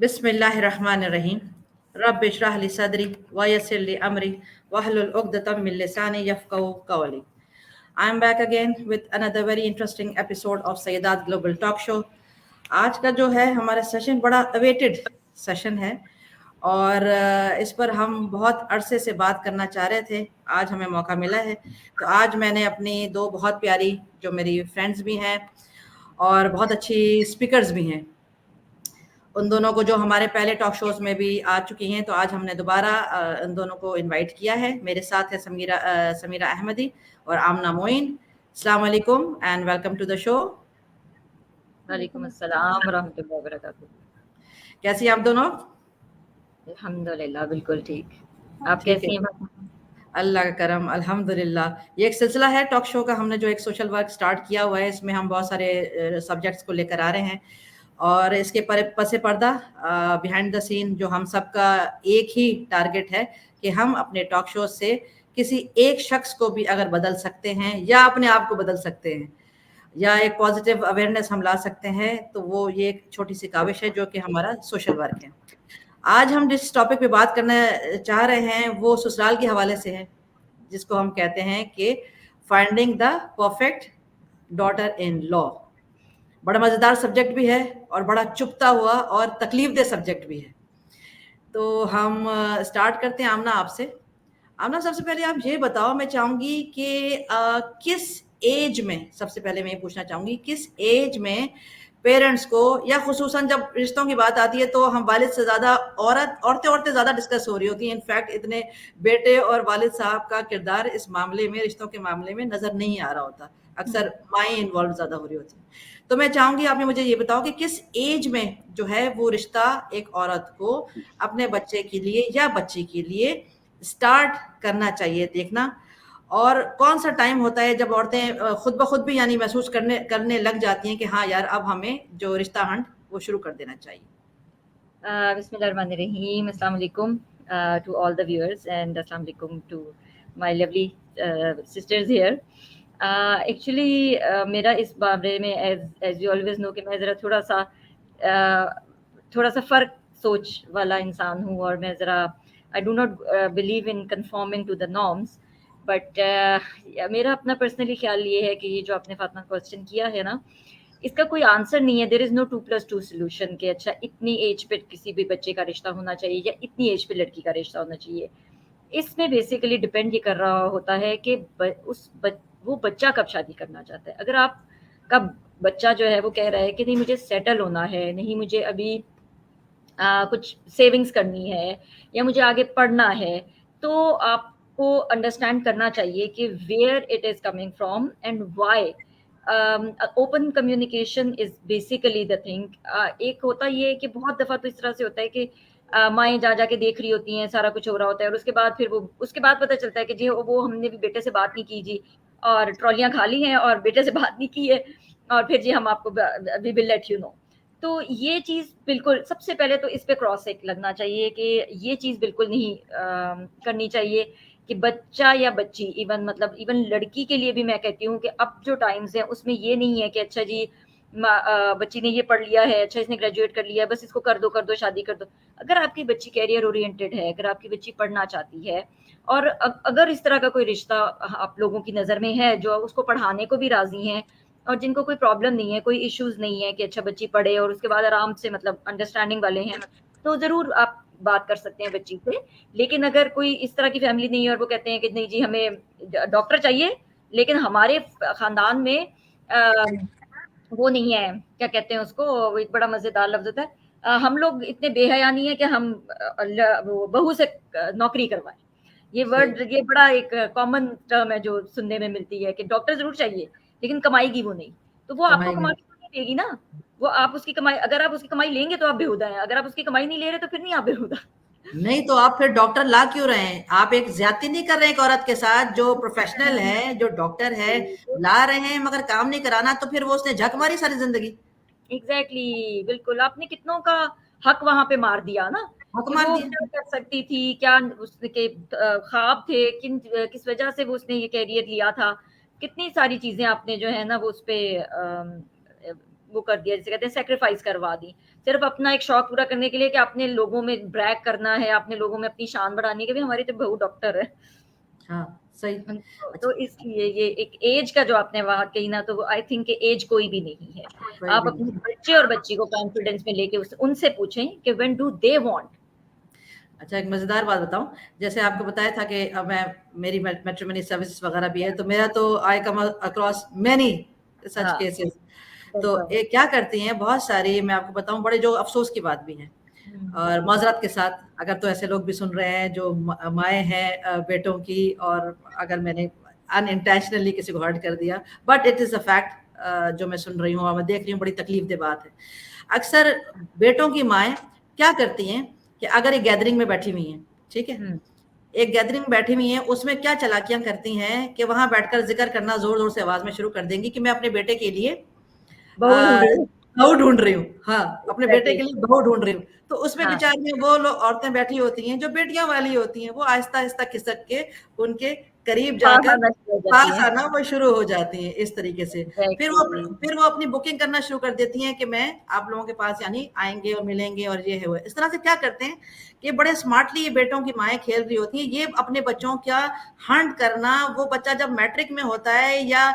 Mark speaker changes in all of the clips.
Speaker 1: बिस्मिल्लाहिर्रहमानिर्रहीम। रब्बि इश्रह ली सदरी व यस्सिर ली अमरी वहलुल उक़दतम मिन लिसानी यफ़क़हू क़ौली। I am back again with another very interesting episode of सैयदात ग्लोबल टॉक शो। आज का जो है हमारा सेशन बड़ा अवेटेड सेशन है और इस पर हम बहुत अरसे से बात करना चाह रहे थे। आज हमें मौका मिला है, तो आज मैंने अपनी दो बहुत प्यारी जो मेरी फ्रेंड्स भी हैं और बहुत अच्छी स्पीकर्स भी हैं, उन दोनों को जो हमारे पहले टॉक शोज में भी आ चुकी हैं, तो आज हमने दोबारा उन दोनों को इनवाइट किया है। मेरे साथ है समीरा अहमदी और आमना मोइन। अस्सलाम वालेकुम and welcome to the show.
Speaker 2: वालेकुम अस्सलाम व रहमतुल्लाहि व बरकातुहू।
Speaker 1: कैसी हैं आप दोनों?
Speaker 2: अल्हम्दुलिल्लाह बिल्कुल ठीक। आप कैसी हैं?
Speaker 1: अल्लाह का करम, अल्हम्दुलिल्लाह। ये एक सिलसिला है टॉक शो का, हमने जो एक सोशल वर्क स्टार्ट किया हुआ है, इसमें हम बहुत सारे सब्जेक्ट्स को लेकर आ रहे हैं और इसके पसे पर्दा बिहाइंड द सीन जो हम सबका एक ही टारगेट है कि हम अपने टॉक शो से किसी एक शख्स को भी अगर बदल सकते हैं या अपने आप को बदल सकते हैं या एक पॉजिटिव अवेयरनेस हम ला सकते हैं, तो वो ये एक छोटी सी काविश है जो कि हमारा सोशल वर्क है। आज हम जिस टॉपिक पे बात करना चाह रहे हैं वो ससुराल के हवाले से है, जिसको हम कहते हैं कि finding the perfect daughter in law. बड़ा मज़ेदार सब्जेक्ट भी है और बड़ा चुभता हुआ और तकलीफ दे सब्जेक्ट भी है। तो हम स्टार्ट करते हैं आमना आपसे। आमना, सबसे पहले आप ये बताओ, मैं चाहूँगी कि किस एज में, सबसे पहले मैं ये पूछना चाहूँगी, किस एज में पेरेंट्स को, या खुसूसन जब रिश्तों की बात आती है तो हम वालिद से ज़्यादा औरतें ज़्यादा डिस्कस हो रही होती हैं। इनफैक्ट इतने बेटे और वालिद साहब का किरदार इस मामले में, रिश्तों के मामले में नज़र नहीं आ रहा होता, अक्सर माएँ इन्वॉल्व ज़्यादा हो रही होती हैं। तो मैं चाहूँगी आपने मुझे ये बताओ कि किस एज में जो है वो रिश्ता एक औरत को अपने बच्चे के लिए या बच्ची के लिए स्टार्ट करना चाहिए देखना, और कौन सा टाइम होता है जब औरतें खुद ब खुद भी यानी महसूस करने लग जाती हैं कि हाँ यार, अब हमें जो रिश्ता हंट वो शुरू कर देना चाहिए।
Speaker 2: बिस्मिल्लाहिर्रहमानिर्रहीम। अस्सलाम वालेकुम to all the viewers and अस्सलाम वालेकुम to my lovely sisters here. Actually मेरा इस बारे में as you always know कि मैं ज़रा थोड़ा सा फ़र्क सोच वाला इंसान हूँ और मैं ज़रा I do not believe in conforming to the norms, but मेरा अपना पर्सनली ख्याल ये है कि ये जो आपने फातिमा क्वेश्चन किया है ना, इसका कोई आंसर नहीं है। देयर इज़ नो 2+2 सॉल्यूशन कि अच्छा इतनी एज पे किसी भी बच्चे का रिश्ता होना चाहिए या इतनी एज पे लड़की का रिश्ता होना चाहिए। इसमें बेसिकली डिपेंड ये कर रहा होता है कि वो बच्चा कब शादी करना चाहता है। अगर आपका बच्चा जो है वो कह रहा है कि नहीं मुझे सेटल होना है, नहीं मुझे अभी कुछ सेविंग्स करनी है या मुझे आगे पढ़ना है, तो आपको अंडरस्टैंड करना चाहिए कि where it is coming from and why. Open communication is basically the thing. एक होता ये है कि बहुत दफ़ा तो इस तरह से होता है कि माएँ जा के देख रही होती हैं, सारा कुछ हो रहा होता है और उसके बाद पता चलता है कि जी वो हमने भी बेटे से बात नहीं की जी, और ट्रॉलियाँ खाली हैं और बेटे से बात नहीं की है, और फिर जी हम आपको we will let you know. तो ये चीज़ बिल्कुल सबसे पहले तो इस पे क्रॉस चेक लगना चाहिए कि ये चीज़ बिल्कुल नहीं करनी चाहिए कि बच्चा या बच्ची, इवन लड़की के लिए भी मैं कहती हूँ कि अब जो टाइम्स हैं उसमें ये नहीं है कि अच्छा जी बच्ची ने ये पढ़ लिया है, अच्छा इसने ग्रेजुएट कर लिया है, बस इसको कर दो शादी कर दो। अगर आपकी बच्ची कैरियर ओरिएंटेड है, अगर आपकी बच्ची पढ़ना चाहती है और अगर इस तरह का कोई रिश्ता आप लोगों की नज़र में है जो उसको पढ़ाने को भी राज़ी हैं और जिनको कोई प्रॉब्लम नहीं है, कोई इश्यूज़ नहीं है कि अच्छा बच्ची पढ़े और उसके बाद आराम से अंडरस्टैंडिंग वाले हैं, तो ज़रूर आप बात कर सकते हैं बच्ची से। लेकिन अगर कोई इस तरह की फैमिली नहीं है और वो कहते हैं कि नहीं जी हमें डॉक्टर चाहिए, लेकिन हमारे ख़ानदान में वो नहीं है, क्या कहते हैं उसको, वो एक बड़ा मज़ेदार लफ्ज़ होता है, हम लोग इतने बेहया नहीं है कि हम वो बहू से नौकरी करवाएँ। ये बड़ा एक कॉमन टर्म है जो सुनने में मिलती है कि डॉक्टर ज़रूर चाहिए, लेकिन कमाएगी वो नहीं। तो वो आपको कमा के नहीं देगी ना, वो आप उसकी कमाई, अगर आप उसकी कमाई लेंगे तो आप बेहुदा हैं, अगर आप उसकी कमाई नहीं ले रहे तो फिर नहीं आप बेहुदा।
Speaker 1: नहीं तो आप फिर डॉक्टर ला क्यों रहे हैं? आप एक ज्यादती नहीं कर रहे हैं एक औरत के साथ जो प्रोफेशनल है, जो डॉक्टर है, ला रहे हैं मगर काम नहीं कराना, तो फिर वो उसने झक मारी सारी जिंदगी।
Speaker 2: एग्जैक्टली बिल्कुल, आपने कितनों का हक वहां पे मार दिया ना
Speaker 1: हक
Speaker 2: कि
Speaker 1: मार
Speaker 2: वो
Speaker 1: दिया।
Speaker 2: क्या कर सकती थी, क्या उसके ख्वाब थे, किस वजह से वो उसने ये कैरियर लिया था, कितनी सारी चीजें आपने जो है ना वो उस पे वो कर दिया, जैसे कहते हैं सेक्रीफाइस करवा दी, सिर्फ अपना एक शौक पूरा करने के लिए कि अपने लोगों में ब्रैग करना है, अपने लोगों में अपनी शान बढ़ाने के भी। हमारी तो बहू डॉक्टर है।
Speaker 1: हाँ, सही।
Speaker 2: तो
Speaker 1: अच्छा,
Speaker 2: इसलिए ये एक एज का जो आपने वहां कही ना, तो आई थिंक एज कोई भी नहीं है।
Speaker 1: कोई
Speaker 2: आप
Speaker 1: भी
Speaker 2: अपने
Speaker 1: नहीं।
Speaker 2: बच्चे और बच्ची को कॉन्फिडेंस में लेके उनसे पूछें कि व्हेन डू दे वांट।
Speaker 1: अच्छा, एक मज़ेदार बात बताऊँ, जैसे आपको बताया था कि अब मैं मेरी मैट्रिमोनी सर्विसेज़ वग़ैरह भी है, तो मेरा तो आई कम अक्रॉस मैनी सच
Speaker 2: हाँ,
Speaker 1: केसेज़। तो
Speaker 2: बिल्कुल।
Speaker 1: ये क्या करती हैं बहुत सारी, मैं आपको बताऊँ, बड़े जो अफ़सोस की बात भी है और माज़रत के साथ, अगर तो ऐसे लोग भी सुन रहे हैं जो माएँ हैं बेटों की, और अगर मैंने अनइंटेंशनली किसी को हर्ट कर दिया, but it is a fact, जो मैं सुन रही हूँ और मैं देख रही हूँ, बड़ी तकलीफ़देह बात है। अक्सर बेटों की माएँ क्या करती हैं कि अगर एक गैदरिंग में बैठी हुई हैं, ठीक है?
Speaker 2: हम्म।
Speaker 1: एक गैदरिंग में बैठी हुई हैं, उसमें क्या चालाकियाँ करती हैं कि वहाँ बैठकर ज़िक्र करना ज़ोर-ज़ोर से आवाज़ में शुरू कर देंगी कि मैं अपने बेटे के लिए
Speaker 2: बहू
Speaker 1: अ,
Speaker 2: ढूंढ रही हूँ।
Speaker 1: बहू ढूँढ रही हूँ। हाँ, अपने बेटे
Speaker 2: एग्जैक्टली।
Speaker 1: के लिए बहू ढूँढ रही हूँ। तो उसमें
Speaker 2: हाँ,
Speaker 1: बेचारियाँ वो लोग औरतें बैठी होती हैं, जो बेटियों वाली होती हैं, वो आहिस्ता-आहिस्ता खिसक के उनके करीब
Speaker 2: पास
Speaker 1: जाकर
Speaker 2: आना शुरू हो
Speaker 1: पास
Speaker 2: जाती है।
Speaker 1: आना वो शुरू हो जाती हैं, इस तरीके से।
Speaker 2: एग्जैक्टली।
Speaker 1: फिर वो अपनी बुकिंग करना शुरू कर देती हैं कि मैं आप लोगों के पास यानी आएँगे और मिलेंगे और ये है, वो है। इस तरह से क्या करते हैं कि बड़े स्मार्टली ये बेटों की माएँ खेल रही होती हैं, ये अपने बच्चों का हंट करना, वो बच्चा जब मैट्रिक में होता है या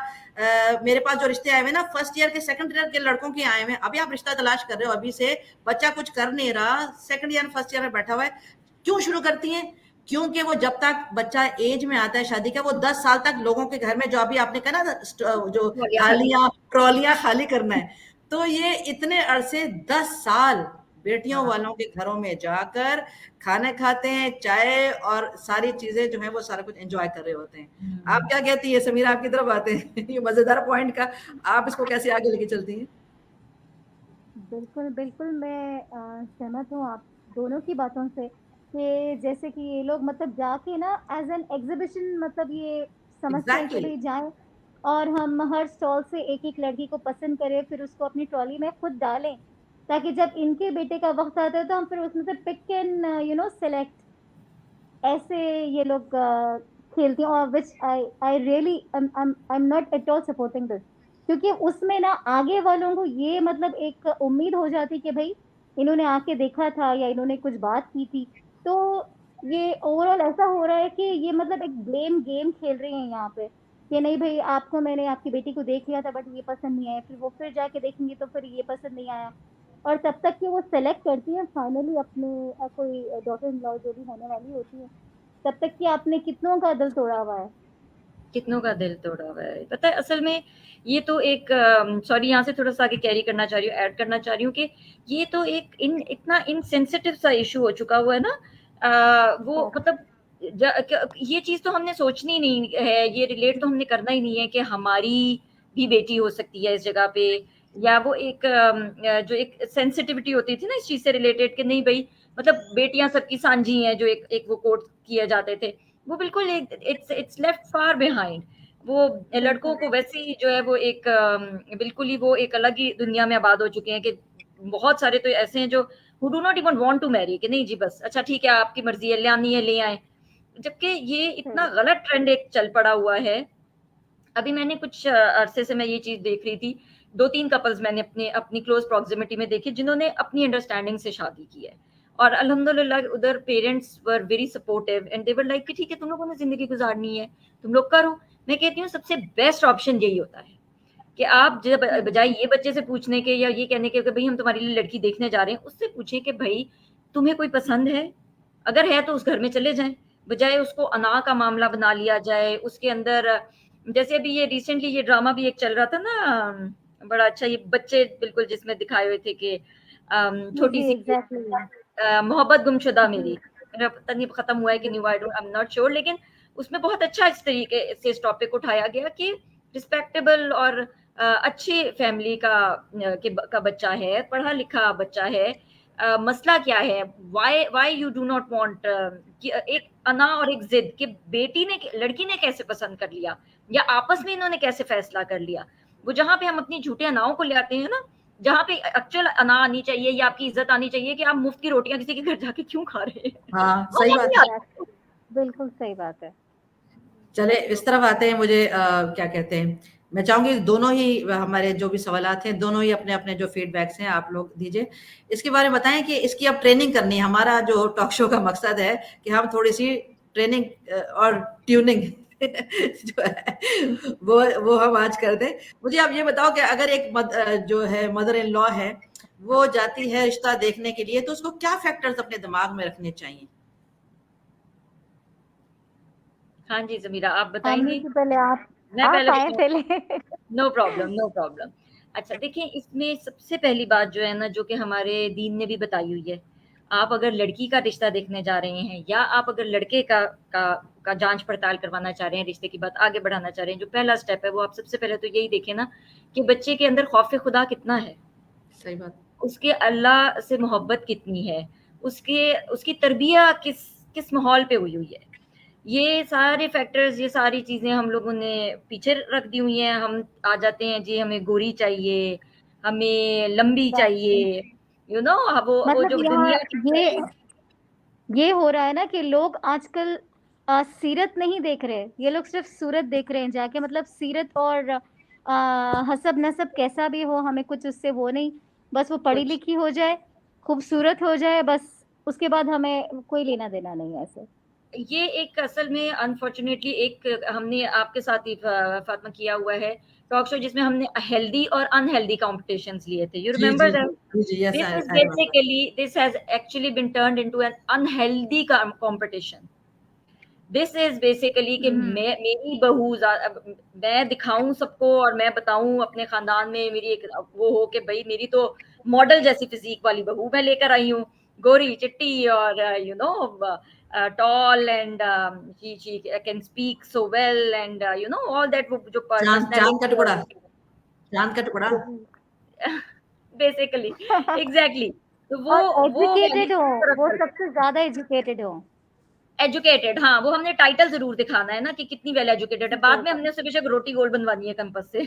Speaker 1: मेरे पास जो रिश्ते आए हुए ना, फर्स्ट ईयर के, सेकंड ईयर के लड़कों के आए हुए हैं, अभी आप रिश्ता तलाश कर रहे हो, अभी से बच्चा कुछ कर नहीं रहा, सेकंड ईयर फर्स्ट ईयर में बैठा हुआ है, क्यों शुरू करती हैं? क्योंकि वो जब तक बच्चा एज में आता है शादी का, वो 10 साल तक लोगों के घर में, जो अभी आपने कहा ना, जो
Speaker 2: बोलिए खाली।
Speaker 1: थालियां ट्रॉलियां खाली करना है, तो ये इतने अरसे 10 साल बेटियों
Speaker 2: हाँ।
Speaker 1: वालों के घरों में जाकर खाने खाते हैं, चाय और सारी चीजें जो है वो सारा कुछ एंजॉय कर रहे होते हैं। आप क्या कहती है समीरा, आपकी तरफ आते हैं ये मजेदार पॉइंट का, आप इसको कैसे आगे लेके चलती हैं?
Speaker 3: बिल्कुल, बिल्कुल मैं सहमत हूँ आप दोनों की बातों से कि जैसे कि ये लोग मतलब जाके ना एज़ एन एग्ज़िबिशन मतलब ये समझते हैं कि
Speaker 1: एग्जैक्टली।
Speaker 3: भई जाएँ और हम हर स्टॉल से एक-एक लड़की को पसंद करें, फिर उसको अपनी ट्रॉली में खुद डालें, ताकि जब इनके बेटे का वक़्त आता है तो हम फिर उसमें से पिक एंड सेलेक्ट ऐसे ये लोग खेलती हैं और which I I really I am not at all supporting this क्योंकि उसमें ना आगे वालों को ये मतलब एक उम्मीद हो जाती कि भई इन्होंने आके देखा था या इन्होंने कुछ बात की थी। तो ये ओवरऑल ऐसा हो रहा है कि ये मतलब एक ब्लेम गेम खेल रही हैं यहाँ पे, कि नहीं भई आपको मैंने आपकी बेटी को देख लिया था बट ये पसंद नहीं आया, फिर वो फिर जाके देखेंगी तो फिर ये पसंद नहीं आया। और तब तक कि वो सेलेक्ट करती हैं फाइनली अपने कोई डॉटर इन लॉ जो भी होने वाली होती है, तब तक कि आपने कितनों का दिल तोड़ा हुआ है।
Speaker 2: कितनों का दिल तोड़ा हुआ है। पता है असल में ये तो एक सॉरी यहाँ से थोड़ा-सा आगे कैरी करना चाह रही हूँ, ऐड करना चाह रही हूँ कि ये तो एक इतना इनसेंसिटिव सा इश्यू हो चुका हुआ है ना। वो
Speaker 3: हाँ,
Speaker 2: मतलब ये चीज़ तो हमने सोचनी नहीं है, ये रिलेट तो हमने करना ही नहीं है कि हमारी भी बेटी हो सकती है इस जगह पे, या वो एक जो एक सेंसिटिविटी होती थी ना इस चीज़ से रिलेटेड कि नहीं भई मतलब बेटियाँ सबकी सांझी हैं, जो एक एक वो कोट किए जाते थे। वो बिल्कुल एक इट्स लेफ्ट फार बिहाइंड। वो लड़कों
Speaker 3: बिल्कुल।
Speaker 2: को वैसे ही जो है वो एक बिल्कुल ही वो एक अलग ही दुनिया में आबाद हो चुके हैं कि बहुत सारे तो ऐसे हैं जो who do not even want to marry कि नहीं जी बस अच्छा ठीक है आपकी मर्जी है ले आनी है ले आए। जबकि ये इतना
Speaker 3: सही।
Speaker 2: गलत ट्रेंड एक चल पड़ा हुआ है। अभी मैंने कुछ अरसे से मैं ये चीज़ देख रही थी। 2-3 कपल्स मैंने अपनी क्लोज़ प्रॉक्सिमिटी में देखे जिन्होंने अपनी अंडरस्टैंडिंग से शादी की है। और अल्हम्दुलिल्लाह उधर parents were very supportive and they were like कि ठीक है तुम लोगों ने ज़िंदगी गुज़ारनी है, तुम लोग करो। मैं कहती हूँ सबसे बेस्ट ऑप्शन यही होता है कि आप जब
Speaker 3: हुँ,
Speaker 2: बजाय ये बच्चे से पूछने के या ये कहने के कि भई हम तुम्हारे लिए लड़की देखने जा रहे हैं, उससे पूछें कि भई तुम्हें कोई पसंद है? अगर है तो उस घर में चले जाएँ। बजाय उसको अना का मामला बना लिया जाए, उसके अंदर जैसे अभी ये रिसेंटली ये ड्रामा भी एक चल रहा था ना, बड़ा अच्छा ये बच्चे बिल्कुल जिसमें दिखाए हुए थे कि
Speaker 3: जी, जी,
Speaker 2: छोटी-सी
Speaker 3: एग्ज़ैक्टली।
Speaker 2: मोहब्बत गुमशुदा
Speaker 3: जी,
Speaker 2: मेरी। मेरा पता नहीं खत्म हुआ है कि
Speaker 3: जी,
Speaker 2: नहीं आई एम नॉट श्योर लेकिन उसमें बहुत अच्छा इस तरीके से इस टॉपिक उठाया गया कि रिस्पेक्टेबल और अच्छी फैमिली का बच्चा है, पढ़ा-लिखा बच्चा है। मसला क्या है? Why why you do not want कि एक अना और एक ज़िद कि बेटी ने लड़की ने कैसे पसंद कर लिया या आपस में इन्होंने कैसे फैसला कर लिया। वो जहाँ पे हम अपनी झूठे अनाओं को ले आते हैं ना, जहाँ पे एक्चुअल अना आनी चाहिए या आपकी इज़्ज़त आनी चाहिए कि आप मुफ्त की रोटियाँ किसी के घर जाके क्यों खा रहे हैं?
Speaker 1: हाँ, सही
Speaker 2: मज़ा
Speaker 1: बात
Speaker 2: नहीं
Speaker 1: है।
Speaker 2: आता।
Speaker 3: एग्ज़ैक्टली। बिल्कुल सही बात है।
Speaker 1: चले इस तरफ आते हैं, मुझे क्या कहते हैं, मैं चाहूंगी दोनों ही हमारे जो भी सवालात हैं, दोनों ही अपने अपने जो फीडबैक्स हैं आप लोग दीजिए। इसके बारे में बताएं कि इसकी अब ट्रेनिंग करनी है। हमारा जो टॉक शो का मकसद है कि हम थोड़ी सी ट्रेनिंग और ट्यूनिंग जो है वो हम आज कर दें। मुझे आप ये बताओ कि अगर एक जो है मदर इन लॉ है, वो जाती है रिश्ता देखने के लिए, तो उसको क्या फैक्टर्स अपने दिमाग में रखने चाहिए?
Speaker 2: हाँ जी ज़मीरा, आप
Speaker 3: आमिर
Speaker 2: बताएंगी?
Speaker 3: जी पहले आप
Speaker 2: मैं पहले
Speaker 3: आए
Speaker 2: बताऊं?
Speaker 3: पहले।
Speaker 2: No problem, no problem. अच्छा देखिए, इसमें सबसे पहली बात जो है ना, जो कि हमारे दीन ने भी बताई हुई है, आप अगर लड़की का रिश्ता देखने जा रहे हैं या आप अगर लड़के का जांच पड़ताल करवाना चाह रहे हैं, रिश्ते की बात आगे बढ़ाना चाह रहे हैं, जो पहला स्टेप है वो आप सबसे पहले तो यही देखें ना कि बच्चे के अंदर खौफ खुदा कितना है,
Speaker 1: सही बात।
Speaker 2: उसके अल्लाह से मोहब्बत कितनी है, उसकी तरबिया किस किस माहौल पे हुई हुई है। ये सारे फैक्टर्स, ये सारी चीज़ें हम लोगों ने पीछे रख दी हुई हैं। हम आ जाते हैं जी, हमें गोरी चाहिए, हमें लंबी चाहिए, यू नो वो
Speaker 3: मतलब
Speaker 2: जो
Speaker 3: यहाँ
Speaker 2: दुनिया की
Speaker 3: ये ये हो रहा है ना कि लोग आजकल सीरत नहीं देख रहे, ये लोग सिर्फ सूरत देख रहे हैं जाके, मतलब सीरत और हसब नसब कैसा भी हो, हमें कुछ उससे वो नहीं, बस वो पढ़ी
Speaker 2: कुछ
Speaker 3: लिखी हो जाए, खूबसूरत हो जाए, बस उसके बाद हमें कोई लेना देना नहीं है ऐसे।
Speaker 2: ये एक असल में अनफॉर्चुनेटली एक हमने आपके साथ ही फातिमा किया हुआ है टॉक शो, जिसमें हमने हेल्दी और अनहेल्दी कॉम्पिटिशंस लिए थे। यू
Speaker 1: जी जी
Speaker 2: रिमेंबर दैट?
Speaker 1: जी जी, yes
Speaker 2: this
Speaker 1: I
Speaker 2: is
Speaker 1: remember.
Speaker 2: Basically, this has actually been turned into an unhealthy competition. This is basically कि मेरी बहू मैं दिखाऊं सबको और मैं बताऊं अपने खानदान में मेरी एक वो हो कि भाई मेरी तो मॉडल जैसी फिजिक वाली बहू मैं लेकर आई हूँ, गोरी चिट्टी और you know tall and she can speak so well and you know all that, वो जो
Speaker 1: चांद चांद का
Speaker 2: पर्सनैलिटी
Speaker 1: टुकड़ा, चांद का टुकड़ा।
Speaker 2: Basically exactly. तो
Speaker 3: और
Speaker 2: वो वाली
Speaker 3: एजुकेटेड हो,
Speaker 2: तरफ
Speaker 3: वो
Speaker 2: करके
Speaker 3: सबसे ज्यादा एजुकेटेड हो।
Speaker 2: एजुकेटेड, हाँ वो हमने टाइटल जरूर दिखाना है ना कि कितनी वेल एजुकेटेड है, बाद में
Speaker 3: बिल्कुल
Speaker 2: हमने उसे बेशक रोटी गोल बनवानी है कैंपस से,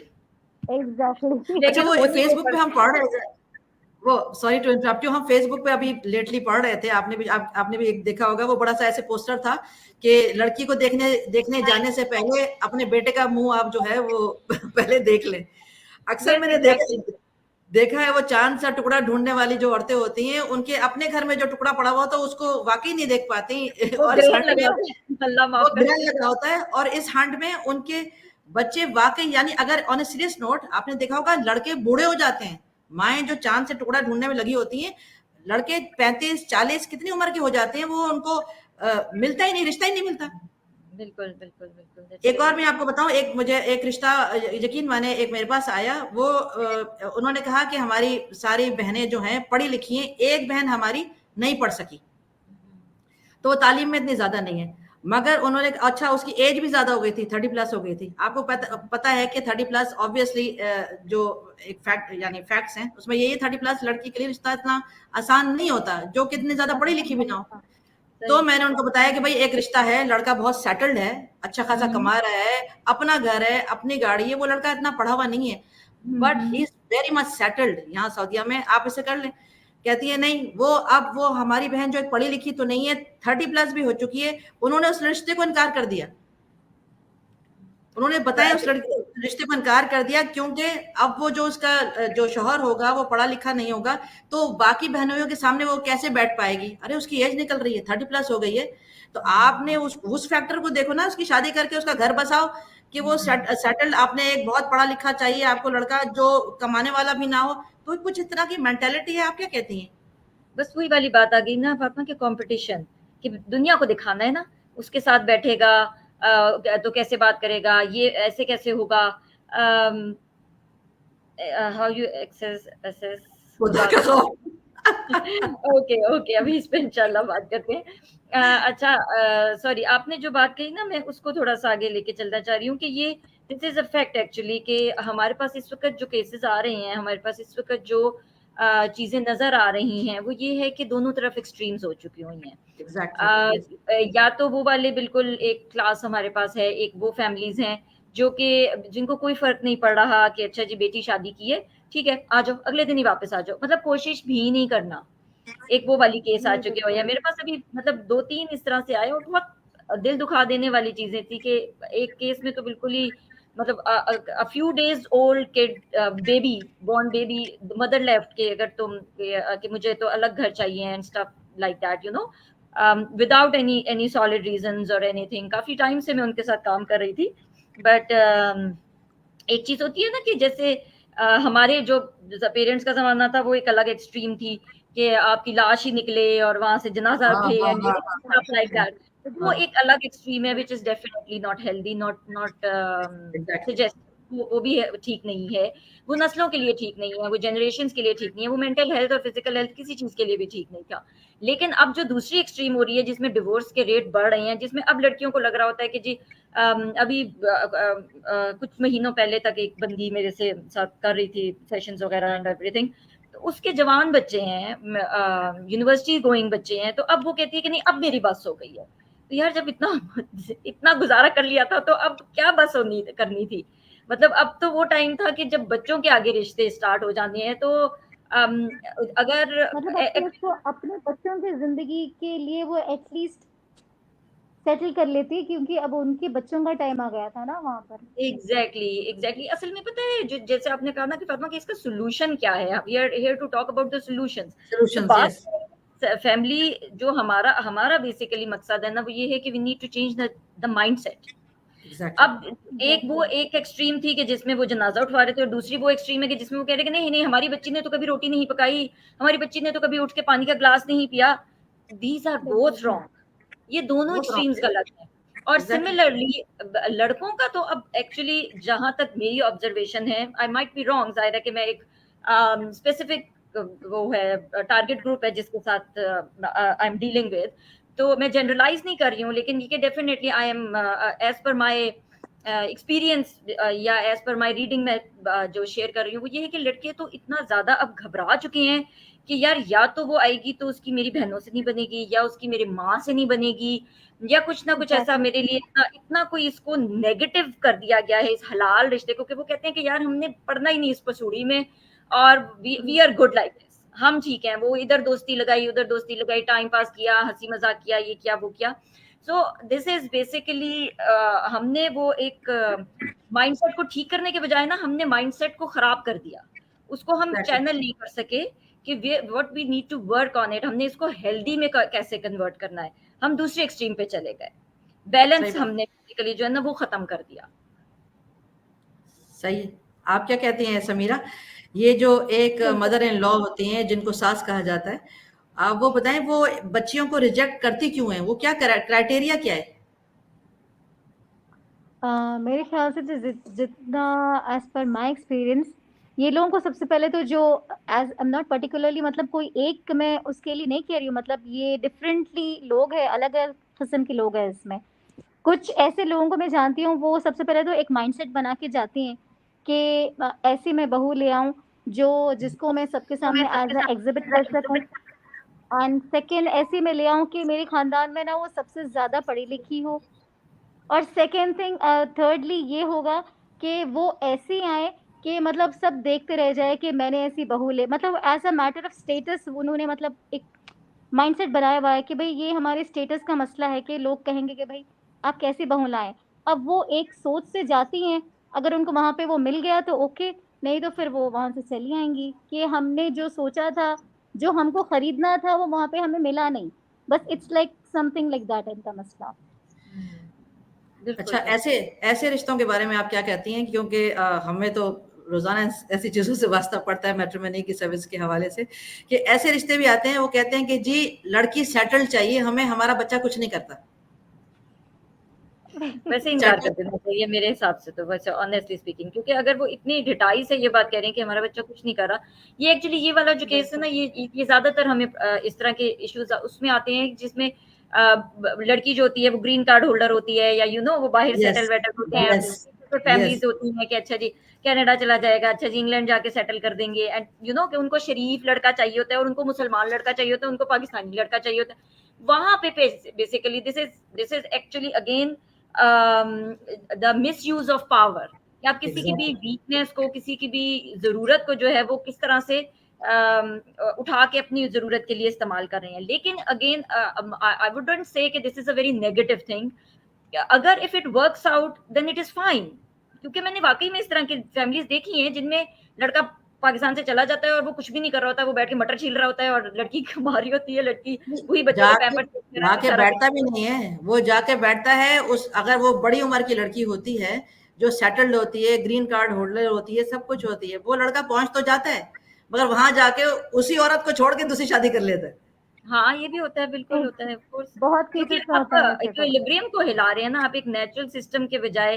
Speaker 3: एग्जैक्टली।
Speaker 1: अच्छा,
Speaker 2: लेकिन
Speaker 1: वो
Speaker 2: होनी वो
Speaker 1: फेसबुक पे हम पढ़ रहे थे, वो सॉरी टू इंटरप्ट यू, हम फेसबुक पे अभी लेटली पढ़ रहे थे, आपने भी एक देखा होगा, वो बड़ा सा ऐसे पोस्टर था कि लड़की को देखने देखने जाने से पहले अपने बेटे का मुंह आप जो है वो पहले देख लें। अक्सर
Speaker 2: यस
Speaker 1: मैंने
Speaker 2: एग्जैक्टली।
Speaker 1: देखा है वो चांद सा टुकड़ा ढूंढने वाली जो औरतें होती हैं, उनके अपने घर में जो टुकड़ा पड़ा हुआ होता है उसको वाकई नहीं देख पाती
Speaker 2: वो
Speaker 1: और इस
Speaker 2: ग्रहण
Speaker 1: हंट में
Speaker 2: लगा हुआ है, अल्लाह
Speaker 1: वो
Speaker 2: माफ
Speaker 1: ग्रहण
Speaker 2: करे।
Speaker 1: लग रहा होता है, और इस हंट में उनके बच्चे वाकई, यानी अगर ऑन ए सीरियस नोट आपने देखा होगा, लड़के बूढ़े हो जाते हैं, माएं जो चांद से टुकड़ा ढूंढने में लगी होती हैं, लड़के 35-40 कितनी उम्र के हो जाते हैं, वो उनको मिलता ही नहीं, रिश्ता ही नहीं मिलता।
Speaker 2: बिल्कुल बिल्कुल बिल्कुल, दैट्स
Speaker 1: एक
Speaker 2: ट्रू।
Speaker 1: और मैं आपको बताऊं, एक मुझे एक रिश्ता यकीन माने, एक मेरे पास आया, वो उन्होंने कहा कि हमारी सारी बहनें जो हैं पढ़ी लिखी हैं, एक बहन हमारी नहीं पढ़ सकी, तो वो तालीम में इतनी ज्यादा नहीं है, मगर उन्होंने अच्छा उसकी एज भी ज्यादा हो गई थी, 30+ हो गई थी। आपको पता है कि 30+ ऑब्वियसली जो एक फैक्ट यानी फैक्ट्स हैं उसमें यही 30+ लड़की के लिए रिश्ता इतना आसान नहीं होता, जो कितनी ज्यादा पढ़ी लिखी भी ना हो। तो
Speaker 2: सही।
Speaker 1: मैंने उनको बताया कि भाई एक रिश्ता है, लड़का बहुत सेटल्ड है, अच्छा खासा
Speaker 2: हम्म
Speaker 1: कमा रहा है, अपना घर है, अपनी गाड़ी है, वो लड़का इतना पढ़ा हुआ नहीं है, but he
Speaker 2: hmm.
Speaker 1: Is very much settled यहाँ सऊदीया में, आप इसे कर लें। कहती है नहीं, वो अब वो हमारी बहन जो एक पढ़ी लिखी तो नहीं है, 30+ भी हो चुकी है, उन्होंने उस रिश्ते को इनकार कर दिया। उन्होंने बताया उस लड़के रिश्ते को इनकार कर दिया, क्योंकि अब वो जो उसका जो शौहर होगा वो पढ़ा लिखा नहीं होगा, तो बाकी बहनों के सामने वो कैसे बैठ पाएगी, अरे उसकी एज निकल रही है, 30+ हो गई है। तो आपने उस फैक्टर को देखो ना, उसकी शादी करके उसका घर बसाओ, कि वो सेटल्ड, आपने एक बहुत पढ़ा लिखा चाहिए आपको लड़का जो कमाने वाला भी ना हो, तो कुछ इस तरह की मेंटेलिटी है। आप क्या कहती हैं?
Speaker 2: बस वही वाली बात आ गई ना फातिमा, के कंपटीशन, कि दुनिया को दिखाना है ना, उसके साथ बैठेगा तो कैसे बात करेगा, ये ऐसे कैसे होगा, हाउ यू एक्सेस असेस
Speaker 1: खुदा
Speaker 2: खुदा
Speaker 1: का
Speaker 2: का
Speaker 1: खौफ।
Speaker 2: ओके ओके, अभी इस पे इंशाल्लाह बात करते हैं। अच्छा सॉरी, आपने जो बात कही ना, मैं उसको थोड़ा सा आगे लेके चलना चाह रही हूँ कि ये this is a fact actually, कि हमारे पास इस वक्त जो केसेस आ रहे हैं, हमारे पास इस वक्त जो चीजें नजर आ रही हैं, वो ये है कि दोनों तरफ एक्सट्रीम्स हो चुकी हुई हैं।
Speaker 1: एग्जैक्टली,
Speaker 2: अ,
Speaker 1: यस।
Speaker 2: या तो वो वाले बिल्कुल एक क्लास हमारे पास है, एक वो फैमिलीज हैं जो कि जिनको कोई फर्क नहीं पड़ रहा कि अच्छा जी बेटी शादी की है, ठीक है आ जाओ, अगले दिन ही वापस आ जाओ, मतलब कोशिश भी नहीं करना। एक वो वाली केस आ
Speaker 3: जी
Speaker 2: चुके हो, या
Speaker 3: बिल्कुल।
Speaker 2: मेरे पास अभी मतलब 2-3 इस तरह से आए, और बहुत दिल दुखा देने वाली चीजें थी कि एक केस में तो बिल्कुल ही मतलब a few days old kid, born baby, mother left कि अगर तुम कि मुझे तो अलग घर चाहिए and stuff like that, you know, without any solid reasons or anything. काफी टाइम से मैं उनके साथ काम कर रही थी, but एक चीज होती है ना कि जैसे हमारे जो पेरेंट्स का जमाना था वो एक अलग एक्सट्रीम थी कि आपकी लाश ही निकले और वहां से जनाजा
Speaker 1: हाँ
Speaker 2: उठे
Speaker 1: हाँ
Speaker 2: एंड
Speaker 1: हाँ
Speaker 2: स्टफ लाइक दैट। वो
Speaker 1: हाँ
Speaker 2: एक अलग एक्सट्रीम है which is definitely not healthy, not
Speaker 1: exactly.
Speaker 2: Suggest, वो भी ठीक नहीं है, वो नस्लों के लिए ठीक नहीं है, वो जनरेशंस के लिए ठीक नहीं है, वो मेंटल हेल्थ और फिजिकल हेल्थ किसी चीज के लिए भी ठीक नहीं था। लेकिन अब जो दूसरी एक्सट्रीम हो रही है जिसमें डिवोर्स के रेट बढ़ रहे हैं, जिसमें अब लड़कियों को लग रहा होता है कि जी अभी कुछ महीनों पहले तक एक बंदी मेरे से साथ कर रही थी सेशंस वगैरह एंड एवरीथिंग, तो उसके जवान बच्चे हैं, यूनिवर्सिटी गोइंग बच्चे हैं, तो अब वो कहती है कि नहीं अब मेरी बस हो गई है। तो यार जब इतना इतना गुजारा कर लिया था तो अब क्या बस होनी करनी थी। मतलब अब तो वो टाइम था कि जब बच्चों के आगे रिश्ते स्टार्ट हो जाने हैं तो अगर
Speaker 3: मतलब अब तो उसको अपने बच्चों की जिंदगी के लिए वो एटलीस्ट सेटल कर लेती, क्योंकि अब उनके बच्चों का टाइम आ गया था ना वहां पर।
Speaker 2: एग्जैक्टली असल में पता है जो जैसे आपने कहा ना कि फातिमा कि इसका सोल्यूशन क्या है, we are here to talk about the solutions. तो
Speaker 1: सॉल्यूशंस,
Speaker 2: बात
Speaker 1: यस।
Speaker 2: फैमिली जो हमारा हमारा बेसिकली मकसद है ना वो ये है कि we need to change the mindset.
Speaker 1: Exactly.
Speaker 2: अब वो एक एक्सट्रीम थी कि जिसमें वो जनाजा उठवा रहे थे, और दूसरी वो एक्सट्रीम है कि जिसमें वो कह रहे कि नहीं नहीं हमारी बच्ची ने तो कभी रोटी नहीं पकाई, हमारी बच्ची ने तो कभी उठ के पानी का ग्लास नहीं पिया। दीज आर बोथ रॉन्ग, ये दोनों
Speaker 1: वो तो
Speaker 2: एक्सट्रीम्स गलत हैं। और
Speaker 1: एग्जैक्टली।
Speaker 2: सिमिलरली लड़कों का तो अब एक्चुअली जहां तक मेरी ऑब्जर्वेशन है, आई माइट बी रॉन्ग, जाहिर है कि मैं एक स्पेसिफिक वो है टारगेट ग्रुप है जिसके साथ आई एम डीलिंग विद, तो मैं जनरलाइज नहीं कर रही हूँ, लेकिन ये definitely I am as per my experience या एज पर माय रीडिंग में जो शेयर कर रही हूँ वो ये है कि लड़के तो इतना ज्यादा अब घबरा चुके हैं कि यार या तो वो आएगी तो उसकी मेरी बहनों से नहीं बनेगी, या उसकी मेरी माँ से नहीं बनेगी, या कुछ ना कुछ ऐसा
Speaker 3: एग्जैक्टली।
Speaker 2: मेरे लिए इतना इतना कोई इसको नेगेटिव कर दिया गया है इस हलाल रिश्ते को कि वो कहते हैं कि यार हमने पढ़ना ही नहीं इस पसूड़ी में, और we are good like this, हम ठीक हैं। वो इधर दोस्ती लगाई उधर दोस्ती लगाई, टाइम पास किया, हंसी मजाक किया, ये किया वो किया। सो दिस इज बेसिकली हमने वो एक माइंडसेट को ठीक करने के बजाय ना हमने माइंडसेट को खराब कर दिया, उसको हम
Speaker 1: एग्जैक्टली।
Speaker 2: चैनल नहीं कर सके कि what we need to work on it, हमने इसको हेल्दी में कैसे कन्वर्ट करना है, हम दूसरे एक्सट्रीम पे चले गए,
Speaker 1: सही
Speaker 2: बैलेंस
Speaker 1: बात।
Speaker 2: हमने बेसिकली जो है ना वो खत्म कर दिया।
Speaker 1: सही। आप क्या कहती हैं समीरा? ये जो एक मदर इन लॉ होती हैं जिनको सास कहा जाता है, आप वो बताएं वो बच्चियों को रिजेक्ट करती क्यों हैं? वो क्या क्राइटेरिया क्या है?
Speaker 3: मेरे ख्याल से जितना एज पर माय एक्सपीरियंस, ये लोगों को सबसे पहले तो जो as I am not particularly, मतलब कोई एक मैं उसके लिए नहीं कह रही हूँ, मतलब ये डिफरेंटली लोग हैं, अलग अलग किस्म के लोग हैं इसमें। कुछ ऐसे लोगों को मैं जानती हूँ, वो सबसे पहले तो एक माइंडसेट बना के जाती हैं कि ऐसी मैं बहू ले आऊं जो जिसको मैं सबके सामने एज अ एग्जिबिट कर सकूं। एंड सेकेंड, ऐसी मैं ले आऊं कि मेरे खानदान में ना वो सबसे ज्यादा पढ़ी लिखी हो। और सेकेंड थिंग, थर्डली ये होगा कि वो ऐसी आए कि मतलब सब देखते रह जाए कि मैंने ऐसी बहू ले, मतलब as a matter of status उन्होंने मतलब एक माइंडसेट बनाया हुआ है कि भाई ये हमारे स्टेटस का मसला है कि लोग कहेंगे कि भाई आप कैसी बहू लाएं। अब वो एक सोच से जाती हैं, अगर उनको वहां पे वो मिल गया तो ओके, नहीं तो फिर वो वहां से चली आएंगी कि हमने जो सोचा था, जो हमको खरीदना था वो वहां पे हमें मिला नहीं। बस it's like something like that इनका मसला।
Speaker 2: बिल्कुल
Speaker 1: अच्छा, ऐसे ऐसे रिश्तों के बारे में आप क्या कहती हैं? क्योंकि हमें तो रोजाना ऐसी चीजों से वास्ता पड़ता है मैट्रिमोनी की सर्विस के हवाले से, कि ऐसे रिश्ते भी आते हैं, वो कहते हैं कि जी लड़की सेटल चाहिए हमें, हमारा बच्चा कुछ नहीं करता।
Speaker 2: वैसे इनकार कर
Speaker 1: सेटल।
Speaker 2: देना चाहिए मेरे हिसाब से, तो वैसे ऑनेस्टली स्पीकिंग, क्योंकि अगर वो इतनी ढिठाई से ये बात कह रहे हैं कि हमारा बच्चा कुछ नहीं कर रहा, ये एक्चुअली ये वाला जो केस है ना ये ज्यादातर हमें इस तरह के इश्यूज उसमें आते हैं जिसमें लड़की जो होती है वो ग्रीन कार्ड होल्डर होती है, या वो बाहर
Speaker 1: यस।
Speaker 2: सेटल वेटल होते हैं,
Speaker 1: यस। यस।
Speaker 2: फैमिलीज होती हैं कि अच्छा जी कनाडा चला जाएगा, अच्छा जी इंग्लैंड जाके सेटल कर देंगे, एंड कि उनको शरीफ लड़का चाहिए होता है और उनको मुसलमान लड़का चाहिए होता है, उनको पाकिस्तानी लड़का चाहिए होता है। वहां पे basically this is actually again the miss use of power, कि आप किसी की भी
Speaker 1: एग्जैक्टली।
Speaker 2: वीकनेस को, किसी की भी जरूरत को जो है वो किस तरह से उठा के अपनी जरूरत के लिए इस्तेमाल कर रहे हैं। लेकिन अगेन आई वुडंट से कि this is a very negative thing, अगर if it works out then it is fine, क्योंकि मैंने वाकई में इस तरह की फैमिलीज देखी हैं जिनमें लड़का पाकिस्तान से चला जाता है और वो कुछ भी नहीं कर रहा होता है, वो बैठ के मटर छील रहा होता है और लड़की कमा रही होती है, लड़की वही बच्चों को
Speaker 1: जाके
Speaker 2: पैम्पर्स वगैरह
Speaker 1: जाके
Speaker 2: सारा
Speaker 1: बैठता भी नहीं है, वो जाके बैठता है उस, अगर वो बड़ी उम्र की लड़की होती है जो सेटल्ड होती है, ग्रीन कार्ड होल्डर होती है, सब कुछ होती है, वो लड़का पहुंच तो जाता है मगर वहां जाके उसी औरत को छोड़ के दूसरी शादी कर लेता है।
Speaker 2: हाँ, ये भी होता है, बिल्कुल होता है, ऑफ कोर्स।
Speaker 3: बहुत
Speaker 2: क्योंकि
Speaker 3: केसेस में
Speaker 2: आप
Speaker 3: होता है वैसे तो।
Speaker 2: इक्विलिब्रियम को हिला रहे हैं ना, आप एक नेचुरल सिस्टम के बजाय।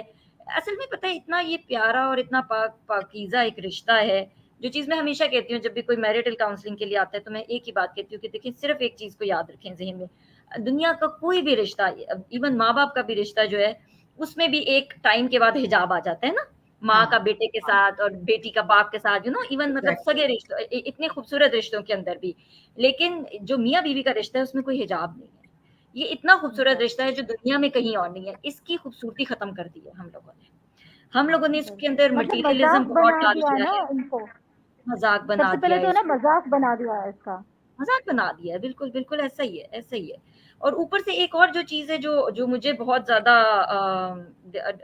Speaker 2: असल में पता है, इतना ये प्यारा और इतना पाकीज़ा एक रिश्ता है, जो चीज़ मैं हमेशा कहती हूँ जब भी कोई मैरिटल काउंसलिंग के लिए आता है, तो मैं एक ही बात कहती हूँ कि देखिए, सिर्फ एक चीज़ को याद रखें ज़हन में, दुनिया का कोई भी रिश्ता, इवन माँ-बाप का भी रिश्ता जो है, उसमें भी एक टाइम के बाद हिजाब आ जाता है ना, माँ का
Speaker 1: हाँ,
Speaker 2: बेटे के साथ और बेटी का बाप के साथ, इवन मतलब
Speaker 1: एग्जैक्टली।
Speaker 2: सगे रिश्तों, इतने खूबसूरत रिश्तों के अंदर भी। लेकिन जो मियाँ बीवी का रिश्ता है उसमें कोई हिजाब नहीं है। ये इतना खूबसूरत रिश्ता है जो दुनिया में कहीं और नहीं है। इसकी खूबसूरती खत्म कर दी है हम लोगों ने। हम लोगों ने इसके अंदर
Speaker 3: मतलब
Speaker 2: मटेरियलिज्म
Speaker 3: मजाक
Speaker 2: बहुत
Speaker 3: बना
Speaker 2: डाल
Speaker 3: दिया
Speaker 2: दिया
Speaker 3: ना
Speaker 2: है,
Speaker 3: इनको,
Speaker 2: मज़ाक बना
Speaker 3: सबसे
Speaker 2: दिया
Speaker 3: पहले
Speaker 2: है
Speaker 3: तो ना
Speaker 2: इसको।
Speaker 3: मजाक बना दिया है इसका।
Speaker 2: मज़ाक बना दिया है, बिल्कुल, बिल्कुल ऐसा ही है, ऐसा ही है। और ऊपर से एक और जो चीज़ है जो मुझे बहुत ज़्यादा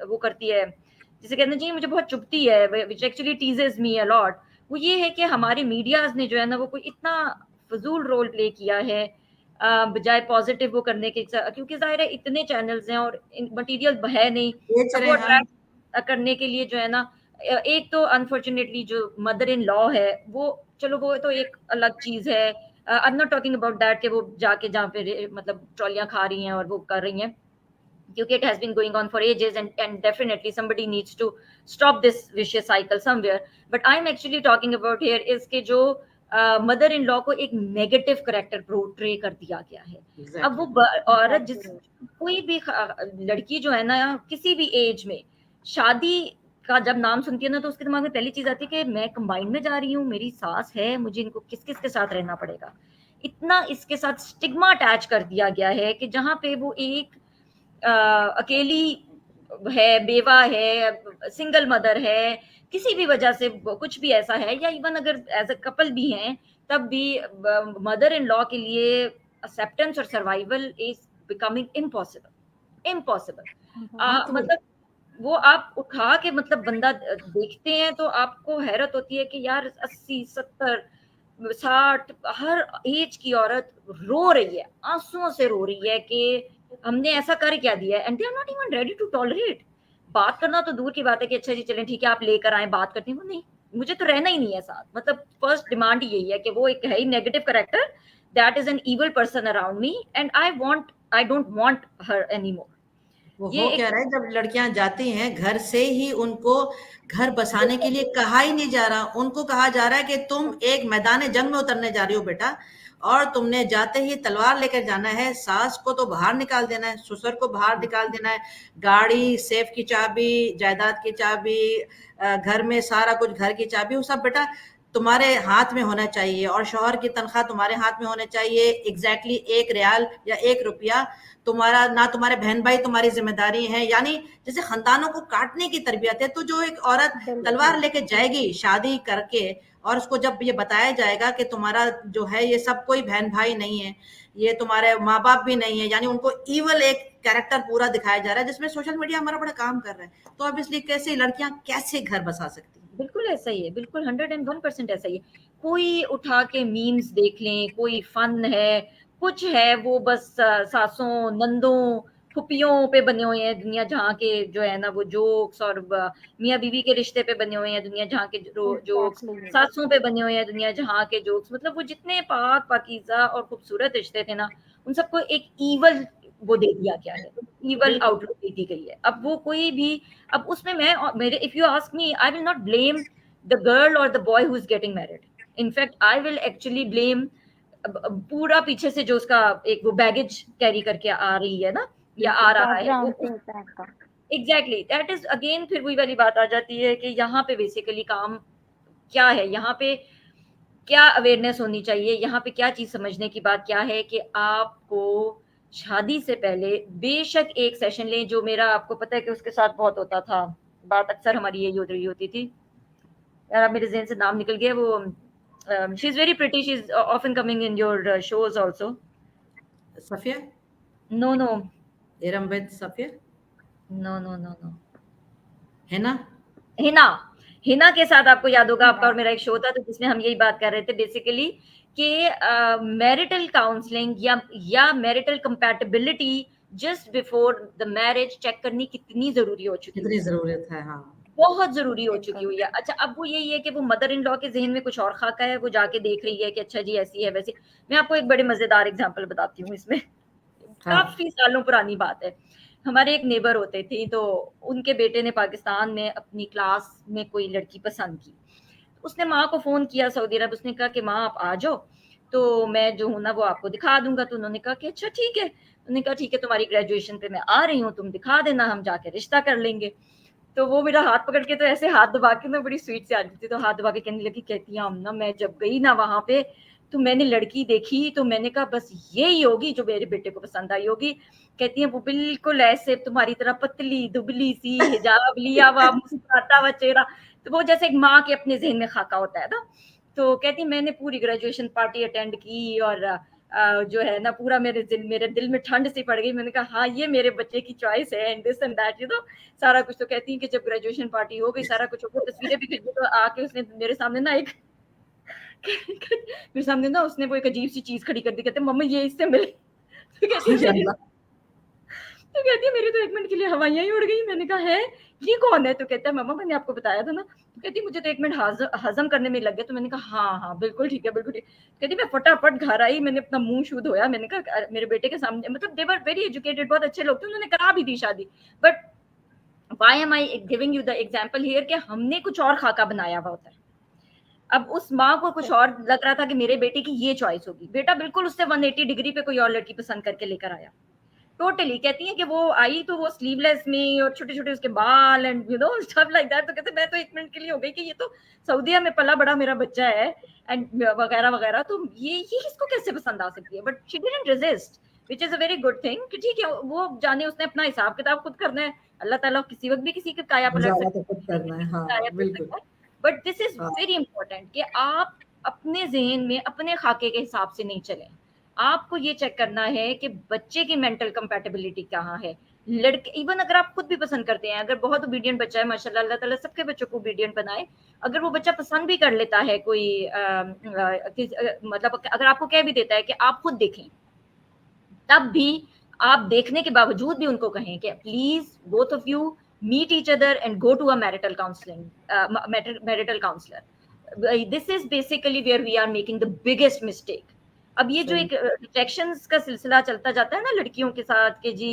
Speaker 2: वो करती है, जिसे कहना चाहिए मुझे बहुत चुभती है, which actually teases me a lot, वो ये है कि हमारे मीडियाज़ ने जो है ना, वो कोई इतना फ़िज़ूल रोल प्ले किया है, बजाय पॉज़िटिव वो करने के, क्योंकि ज़ाहिर है इतने चैनल्स हैं और मटीरियल है नहीं।
Speaker 1: बेच
Speaker 2: अब
Speaker 1: रहे
Speaker 2: वो
Speaker 1: हैं हम।
Speaker 2: अट्रैक्ट करने के लिए जो है ना, एक तो अनफॉर्चुनेटली जो मदर इन लॉ है, वो चलो वो तो एक अलग चीज़ है। आई am not talking about that कि वो जाके जहाँ पे मतलब ट्रॉलियाँ खा रही हैं और वो कर रही हैं, क्योंकि it has been going on for ages, and definitely somebody needs to stop this vicious cycle somewhere. But I'm actually talking about here is कि जो मदर इन लॉ को एक नेगेटिव करेक्टर पोर्ट्रे कर दिया गया है। अब वो
Speaker 1: एग्जैक्टली।
Speaker 2: औरत जिस कोई भी लड़की जो है ना, किसी भी एज में शादी का जब नाम सुनती है ना, तो उसके दिमाग में पहली चीज आती है कि मैं कंबाइन में जा रही हूँ, मेरी सास है, मुझे इनको किस किस के साथ रहना पड़ेगा। इतना इसके साथ स्टिग्मा अटैच कर दिया गया है कि जहाँ पे वो एक अकेली है, बेवा है, सिंगल मदर है, किसी भी वजह से कुछ भी ऐसा है, या इवन अगर एज अ कपल भी हैं, तब भी मदर इन लॉ के लिए एक्सेप्टेंस और survival is becoming impossible, impossible. मतलब वो आप उठा के मतलब बंदा देखते हैं तो आपको हैरत होती है कि यार 80, 70, 60 हर एज की औरत रो रही है, आंसुओं से रो रही है कि हमने ऐसा कर क्या दिया है, and they are not even ready to tolerate. बात करना तो दूर की बात है कि अच्छा जी चलें ठीक है आप लेकर आए बात करते हैं, वो नहीं, मुझे तो रहना ही नहीं है साथ। मतलब फर्स्ट डिमांड यही है कि वो एक है ही negative character, that is an evil person around me, and I don't want her anymore.
Speaker 1: वो
Speaker 2: ये
Speaker 1: हो
Speaker 2: एक
Speaker 1: क्या रहा है, जब लड़कियां जाती हैं घर से ही उनको घर बसाने के लिए कहा ही नहीं जा रहा, उनको कहा जा रहा है कि तुम एक मैदान जंग में उतरने जा रही हो बेटा, और तुमने जाते ही तलवार लेकर जाना है, सास को तो बाहर निकाल देना है, ससुर को बाहर निकाल देना है, गाड़ी, सेफ की चाबी, जायदाद की चाबी, घर में सारा कुछ, घर की चाबी, वो सब बेटा तुम्हारे हाथ में होना चाहिए, और शौहर की तनख्वाह तुम्हारे हाथ में होने चाहिए, एग्जैक्टली 1 रियाल या 1 रुपया तुम्हारा ना, तुम्हारे बहन भाई तुम्हारी जिम्मेदारी है, यानी जैसे खानदानों को काटने की तरबियत है। तो जो एक औरत तलवार लेके जाएगी शादी करके, और उसको जब ये बताया जाएगा कि तुम्हारा जो है ये सब कोई बहन भाई नहीं है, ये तुम्हारे माँ बाप भी नहीं है, यानी उनको ईवल एक कैरेक्टर पूरा दिखाया जा रहा है, जिसमें सोशल मीडिया हमारा बड़ा काम कर रहा है। तो ऑब्वियसली कैसे लड़कियां कैसे घर बसा सकती हैं?
Speaker 2: बिल्कुल ऐसा ही है, बिल्कुल 101% ऐसा ही है। कोई उठा के मीम्स देख लें, कोई फन है, कुछ है, वो बस सासों, नंदों, फुपियों पे बने हुए हैं दुनिया जहाँ के जो है ना वो जोक्स, और मियाँ बीवी के रिश्ते पे बने हुए हैं दुनिया जहाँ के जोक्स,
Speaker 3: एग्जैक्टली।
Speaker 2: सासों पे बने हुए हैं दुनिया जहाँ के जोक्स। मतलब वो जितने पाक पाकीज़ा और खूबसूरत रिश्ते थे ना, उन सबको एक ईवल वो दे दिया गया है, ईवल
Speaker 1: बिल्कुल।
Speaker 2: आउटलुक दे दी गई है। अब वो कोई भी, अब उसमें मैं मेरे, if you ask me, I will not blame the girl और the boy who is getting married. In fact I will actually blame पूरा पीछे से जो उसका एक वो बैगेज कैरी करके आ रही है ना, या आ रहा है वो,
Speaker 3: बैकग्राउंड से होता है आपका।
Speaker 2: एग्जैक्टली दैट इज अगेन फिर वही वाली बात आ जाती है कि यहाँ पे बेसिकली काम क्या है, यहाँ पे क्या अवेयरनेस होनी चाहिए, यहाँ पे क्या चीज समझने की बात क्या है कि आपको शादी से पहले बेशक एक सेशन लें, जो मेरा आपको पता है कि उसके साथ बहुत होता था, बात अक्सर हमारी यही हो रही होती थी। यार अब मेरे ज़हन से नाम निकल गया, वो she is very pretty, she is often coming in your shows also.
Speaker 1: Safia,
Speaker 2: no no
Speaker 1: Eram बेद Safia.
Speaker 2: No no no no
Speaker 1: है ना?
Speaker 2: हिना हिना के साथ आपको याद होगा आपका और मेरा एक शो था तो जिसमें हम यही बात कर रहे थे बेसिकली कि मैरिटल काउंसलिंग या marital compatibility just before the marriage check करनी कितनी जरूरी हो चुकी
Speaker 1: कितनी
Speaker 2: हुई है,
Speaker 1: ज़रूरत है, हाँ।
Speaker 2: बहुत जरूरी हो चुकी हुई है। अच्छा अब वो यही है कि वो मदर इन लॉ के जहन में कुछ और खाका है, वो जाके देख रही है कि अच्छा जी ऐसी है वैसी। मैं आपको एक बड़े मजेदार एग्जांपल बताती हूँ इसमें,
Speaker 1: हाँ,
Speaker 2: काफी सालों पुरानी बात है। हमारे एक नेबर होते थे तो उनके बेटे ने पाकिस्तान में अपनी क्लास में कोई लड़की पसंद की, उसने माँ को फोन किया सऊदी अरब, उसने कहा कि माँ आप आ जाओ तो मैं जो हूँ ना वो आपको दिखा दूंगा। तो उन्होंने कहा कि अच्छा ठीक है, उन्होंने कहा ठीक है तुम्हारी ग्रेजुएशन पे मैं आ रही हूँ, तुम दिखा देना, हम जाके रिश्ता कर लेंगे। तो वो मेरा हाथ पकड़ के तो ऐसे हाथ दबा के ना बड़ी स्वीट से आ रही थी, तो हाथ दबा के कहने लगी, कहती है ना मैं जब गई ना वहां पे तो मैंने लड़की देखी तो मैंने कहा बस यही होगी जो मेरे बेटे को पसंद आई होगी। कहती है वो बिल्कुल ऐसे तुम्हारी तरह पतली दुबली सी, हिजाब लिया हुआ, मुस्कुराता हुआ चेहरा, तो वो जैसे एक माँ के अपने जहन में खाका होता है ना। तो कहती मैंने पूरी ग्रेजुएशन पार्टी अटेंड की और जो है ना पूरा मेरे दिल में ठंड सी पड़ गई। मैंने कहा हाँ ये मेरे बच्चे की चॉइस है and this and that you know सारा कुछ। तो कहती है कि जब ग्रेजुएशन पार्टी हो गई सारा कुछ हो गया, तस्वीरें भी खींची, तो आके उसने मेरे सामने ना एक मेरे सामने ना उसने वो एक अजीब सी चीज खड़ी कर दी, कहते मम्मा ये इससे मिले। तो कहती है मेरी
Speaker 1: माशाल्लाह।
Speaker 2: तो कहती है मेरी तो 1 मिनट के लिए हवाइयां ही उड़ गई। मैंने कहा है ये कौन है? तो कहता है मम्मा मैंने आपको बताया था ना। तो कहती मुझे तो 1 मिनट हजम करने में लग गया। तो मैंने कहा हाँ हाँ बिल्कुल ठीक है बिल्कुल ठीक। कहती मैं फटाफट घर आई, मैंने अपना मुंह शुद्ध धोया, मैंने कहा मेरे बेटे के सामने, मतलब दे वर वेरी एजुकेटेड, बहुत अच्छे लोग थे, उन्होंने करा भी दी शादी। But why am I giving you the example here कि हमने कुछ और खाका बनाया हुआ होता है। अब उस माँ को कुछ और लग रहा था कि मेरे बेटे की ये चॉइस होगी, बेटा बिल्कुल उससे 180 डिग्री पे कोई और लड़की पसंद करके लेकर आया। टोटली कहती है कि वो आई तो वो स्लीवलेस में और छोटे छोटे उसके बाल and you know stuff like that. तो कहते मैं तो 1 मिनट के लिए हो गई कि ये तो सऊदीया में पला बड़ा मेरा बच्चा है एंड वगैरह वगैरह, तो ये इसको कैसे पसंद आ सकती है। But she didn't resist which is a very good thing कि ठीक है वो जाने, उसने अपना हिसाब किताब खुद करना है। अल्लाह ताला किसी वक्त भी किसी की काया पलट
Speaker 1: गुज़ारा तो
Speaker 2: सकता
Speaker 1: खुद
Speaker 2: है,
Speaker 1: करना
Speaker 2: किसी
Speaker 1: है,
Speaker 2: की
Speaker 1: हाँ,
Speaker 2: काया पलट
Speaker 1: बिल्कुल।
Speaker 2: सकता है। बट दिस इज
Speaker 1: हाँ,
Speaker 2: वेरी इंपॉर्टेंट कि आप अपने जहन में अपने खाके के हिसाब से नहीं चलें। आपको ये चेक करना है कि बच्चे की मेंटल कंपैटिबिलिटी कहाँ है। लड़के इवन अगर आप खुद भी पसंद करते हैं, अगर बहुत ओबीडियंट बच्चा है माशाल्लाह, अल्लाह ताला सबके बच्चों को ओबीडियंट बनाए, अगर वो बच्चा पसंद भी कर लेता है कोई मतलब अगर आपको कह भी देता है कि आप खुद देखें, तब भी आप देखने के बावजूद भी उनको कहें कि please both of you meet each other and go to a marital counselling marital counsellor. This is basically where we are making the biggest mistake. अब ये जो
Speaker 1: सही।
Speaker 2: एक रिजेक्शंस का सिलसिला चलता जाता है ना लड़कियों के साथ कि जी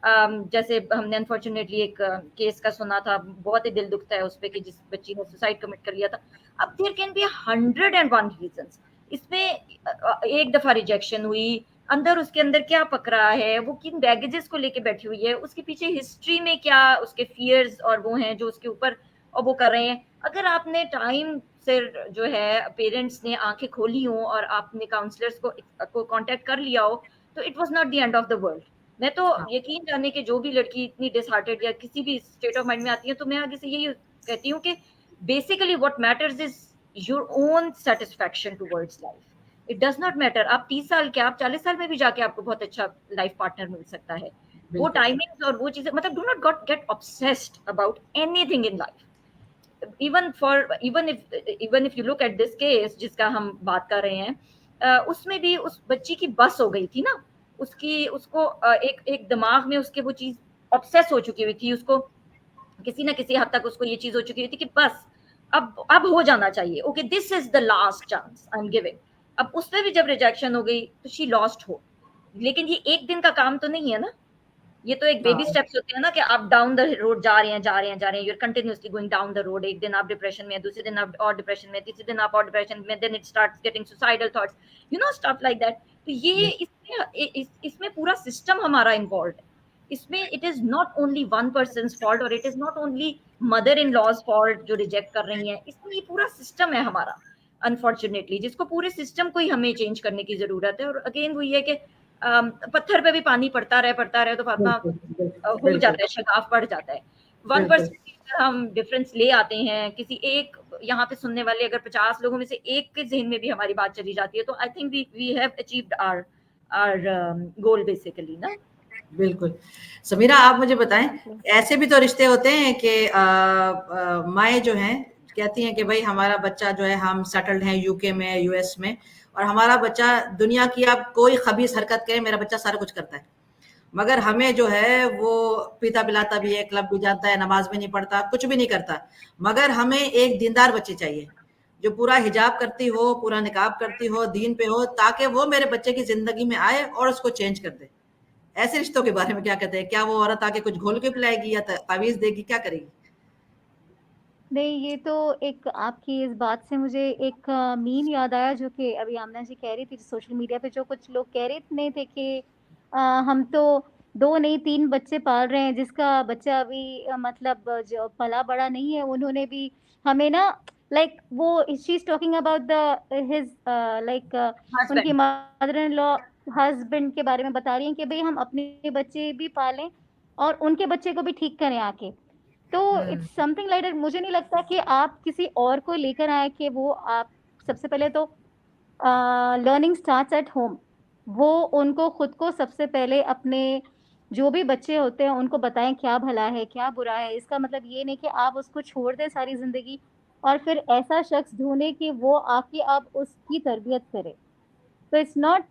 Speaker 2: जैसे हमने अनफॉर्चुनेटली एक केस का सुना था, बहुत ही दिल दुखता है उस पे कि जिस बच्ची ने सुसाइड कमिट कर लिया था। अब देयर कैन बी 101 रीजंस। इसमें एक दफा रिजेक्शन हुई, अंदर उसके अंदर क्या पक रहा है, वो किन बैगेजेस को लेके बैठी हुई है, उसके पीछे हिस्ट्री में क्या उसके फियर्स और वो हैं जो उसके ऊपर और वो कर रहे हैं। अगर आपने टाइम से जो है पेरेंट्स ने आंखें खोली हो और आपने काउंसलर्स को कांटेक्ट कर लिया हो तो it was not the end of the world. मैं तो
Speaker 1: हाँ,
Speaker 2: यकीन जाने कि जो भी लड़की इतनी डिसहार्टेड या किसी भी स्टेट ऑफ माइंड में आती है तो मैं आगे से यही कहती हूँ कि basically what matters is your own satisfaction towards life. It does not matter आप 30 साल के, आप 40 साल में भी जाके आपको बहुत अच्छा लाइफ पार्टनर मिल सकता है। वो
Speaker 1: बिल्कुल।
Speaker 2: टाइमिंग्स और वो चीजें, मतलब do not got get obsessed about anything in life. Even if you look at this case जिसका हम बात कर रहे हैं, उसमें भी उस बच्ची की बस हो गई थी ना, उसको एक एक दिमाग में उसके वो चीज ऑब्सेस हो चुकी हुई थी, उसको किसी ना किसी हद तक उसको ये चीज हो चुकी हुई थी कि बस अब हो जाना चाहिए, okay this is the last chance I am giving. अब उससे भी जब रिजेक्शन हो गई तो शी लॉस्ट हो। लेकिन ये एक दिन का काम तो नहीं है ना, ये तो एक बेबी
Speaker 1: हाँ,
Speaker 2: स्टेप्स होते हैं ना कि आप डाउन द रोड जा रहे हैं जा रहे हैं जा रहे हैं, you are continuously going down the road. एक दिन आप डिप्रेशन में, दूसरे दिन आप और डिप्रेशन में, तीसरे दिन आप और डिप्रेशन में, then it starts getting suicidal thoughts, you know stuff like that. तो ये
Speaker 1: बिल्कुल।
Speaker 2: इसमें पूरा सिस्टम हमारा इन्वॉल्व है। इसमें it is not only one person fault और it is not only mother in law's fault जो रिजेक्ट कर रही हैं, इसमें ये पूरा सिस्टम है हमारा अनफॉर्चुनेटली, जिसको पूरे सिस्टम को ही हमें चेंज करने की जरूरत है। और अगेन वही है कि पत्थर पे भी पानी पड़ता रहे तो फातिमा
Speaker 1: बिल्कुल, बिल्कुल,
Speaker 2: हो
Speaker 1: बिल्कुल,
Speaker 2: जाता है, शगाफ पड़ जाता है। वन
Speaker 1: बिल्कुल।
Speaker 2: परसेंट अगर हम डिफरेंस ले आते हैं किसी एक, यहाँ पे सुनने वाले अगर 50 लोगों में से एक के जहन में भी हमारी बात चली जाती है तो I think we have achieved our goal basically ना।
Speaker 1: बिल्कुल। समीरा, आप मुझे बताएँ, ऐसे भी तो रिश्ते होते हैं कि माएँ जो हैं कहती हैं कि भई हमारा बच्चा जो है, हम सेटल्ड हैं यूके में, यूएस में, और हमारा बच्चा दुनिया की अब कोई ख़बीस हरकत करे, मेरा बच्चा सारा कुछ करता है। मगर हमें जो है वो पीता-पिलाता भी है, क्लब भी जाता है, नमाज़ भी नहीं पढ़ता, कुछ भी नहीं करता। मगर हमें एक दीनदार बच्ची चाहिए, जो पूरा हिजाब करती हो, पूरा निकाब करती हो, दीन पे हो, ताकि वो मेरे बच्चे की ज़िंदगी में आए और उसको चेंज कर दे। ऐसे रिश्तों के बारे में क्या कहते हैं? क्या वो औरत आके कुछ घोल के पिलाएगी या तावीज़ देगी, क्या करेगी?
Speaker 3: नहीं, ये तो एक आपकी इस बात से मुझे एक मीम याद आया जो कि अभी आमना जी कह रही थी, सोशल मीडिया पे जो कुछ लोग कह रहे थे कि हम तो 2 नहीं 3 बच्चे पाल रहे हैं, जिसका बच्चा अभी मतलब जो पला बड़ा नहीं है, उन्होंने भी हमें ना लाइक वो she is talking about his like उनकी
Speaker 2: husband.
Speaker 3: Mother in law husband के बारे में बता रही हैं कि भई हम अपने बच्चे भी पालें और उनके बच्चे को भी ठीक करें आके। तो
Speaker 2: हुँ।
Speaker 3: इट्स समथिंग लाइक दैट, मुझे नहीं लगता कि आप किसी और को लेकर आएँ कि वो आप सबसे पहले तो लर्निंग स्टार्ट्स एट होम। वो उनको खुद को सबसे पहले अपने जो भी बच्चे होते हैं उनको बताएँ क्या भला है, क्या बुरा है। इसका मतलब ये नहीं कि आप उसको छोड़ दें सारी ज़िंदगी और फिर ऐसा शख्स ढूँढें कि वो आके अब उसकी तरबियत करे। तो it's not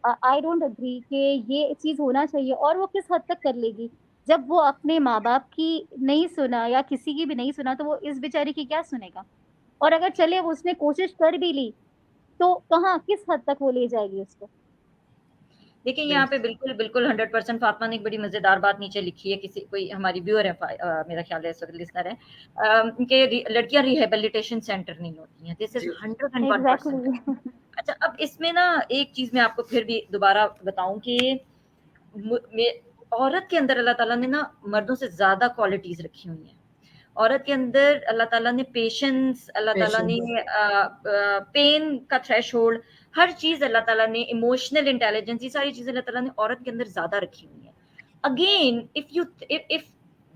Speaker 3: I don't agree कि ये चीज़ होना चाहिए और वो किस हद तक कर लेगी? जब वो अपने माँ-बाप की नहीं सुना या किसी की भी नहीं सुना, तो वो इस बेचारी की क्या सुनेगा? और अगर चलिए वो उसने कोशिश कर भी ली, तो कहाँ किस हद तक वो ले जाएगी उसको?
Speaker 2: देखिए, यहाँ पे
Speaker 1: बिल्कुल।
Speaker 2: बिल्कुल, बिल्कुल 100% फ़ातिमा ने एक बड़ी मज़ेदार बात नीचे लिखी है, किसी कोई हमारी व्यूअर है मेरा ख़्याल है इस वक़्त लिसनर है। कि लड़कियाँ रिहैबिलिटेशन सेंटर नहीं होती हैं। दिस इज़
Speaker 1: जी।
Speaker 2: 101%
Speaker 3: एग्ज़ैक्टली।
Speaker 2: अच्छा, अब इसमें ना एक चीज़ मैं आपको फिर भी दोबारा बताऊँ कि मु में औरत के अंदर अल्लाह ताला ने ना मर्दों से ज़्यादा क्वालिटीज़ रखी हुई हैं। औरत के अंदर अल्लाह ताला ने पेशेंस, अल्लाह ताला ने
Speaker 1: पेशेंस।
Speaker 2: पेन का थ्रेशोल्ड, हर चीज़ अल्लाह ताला ने, इमोशनल इंटेलिजेंस, ये सारी चीज़ें अल्लाह ताला ने औरत के अंदर ज़्यादा रखी हुई हैं। Again if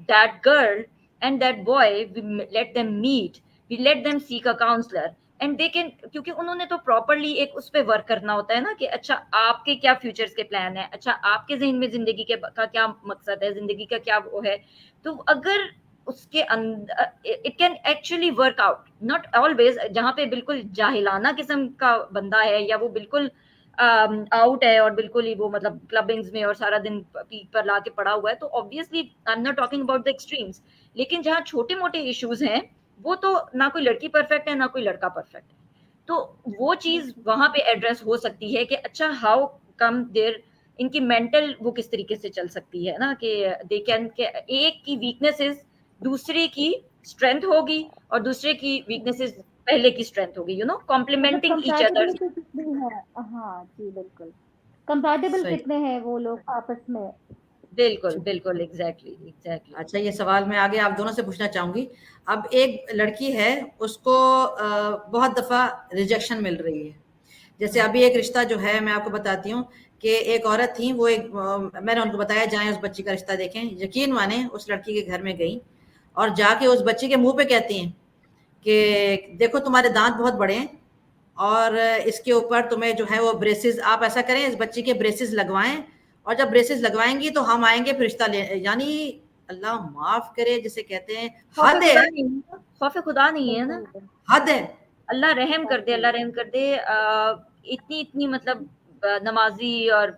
Speaker 2: that girl and that boy, let them meet, we let them seek a counselor and they can, क्योंकि उन्होंने तो प्रॉपर्ली एक उस पे वर्क करना होता है ना कि अच्छा आपके क्या फ्यूचर्स के प्लान है, अच्छा आपके ज़हन में ज़िंदगी के का क्या मकसद है, ज़िंदगी का क्या वो है। तो अगर उसके it can actually work out, not always, जहाँ पे बिल्कुल जाहिलाना किस्म का बंदा है या वो बिल्कुल आउट है और बिल्कुल ही वो मतलब क्लबिंग्स में और सारा दिन पीक पर लाके पड़ा हुआ है, तो obviously I am not talking about the extremes. लेकिन जहाँ छोटे-मोटे इश्यूज हैं, वो तो ना कोई लड़की परफेक्ट है, ना कोई लड़का परफेक्ट है। तो वो चीज़ वहाँ पे एड्रेस हो सकती है कि अच्छा हाउ कम देयर, इनकी मेंटल वो किस तरीके से चल सकती है ना कि दे कैन के एक की वीकनेसेस दूसरे की स्ट्रेंथ होगी और दूसरे की वीकनेसेस पहले की स्ट्रेंथ होगी, यू नो,
Speaker 3: मतलब
Speaker 2: कॉम्प्लीमेंटिंग ईच अदर।
Speaker 3: कंपैटिबिलिटी कितनी है? हाँ जी, बिल्कुल। कंपैटिबल
Speaker 1: सही।
Speaker 3: कितने हैं वो लोग आपस में?
Speaker 2: बिल्कुल, बिल्कुल, एग्ज़ैक्टली, एग्ज़ैक्टली।
Speaker 1: अच्छा, ये सवाल मैं आगे आप दोनों से पूछना चाहूँगी। अब एक लड़की है, उसको बहुत दफ़ा रिजेक्शन मिल रही है। जैसे अभी एक रिश्ता जो है, मैं आपको बताती हूँ कि एक औरत थी, वो एक मैंने उनको बताया जाएँ उस बच्ची का रिश्ता देखें। यकीन मानें, उस लड़की के घर में गईं और जाके उस बच्ची के मुँह पे कहती हैं कि देखो तुम्हारे दाँत बहुत बड़े हैं और इसके ऊपर तुम्हें जो है वो ब्रेसेस, आप ऐसा करें इस बच्ची के ब्रेसेस लगवाएँ और जब ब्रेसेस लगवाएँगी तो हम आएँगे फिर रिश्ता ले, यानी अल्लाह माफ़ करे जिसे कहते हैं,
Speaker 2: खौफ़े
Speaker 1: हद
Speaker 2: खुदा
Speaker 1: है,
Speaker 2: नहीं है ना, खौफ़े खुदा नहीं है ना।
Speaker 3: बिल्कुल,
Speaker 1: हद है।
Speaker 2: अल्लाह रहम कर दे, अल्लाह
Speaker 3: एग्ज़ैक्टली।
Speaker 2: रहम कर दे। इतनी-इतनी मतलब नमाज़ी और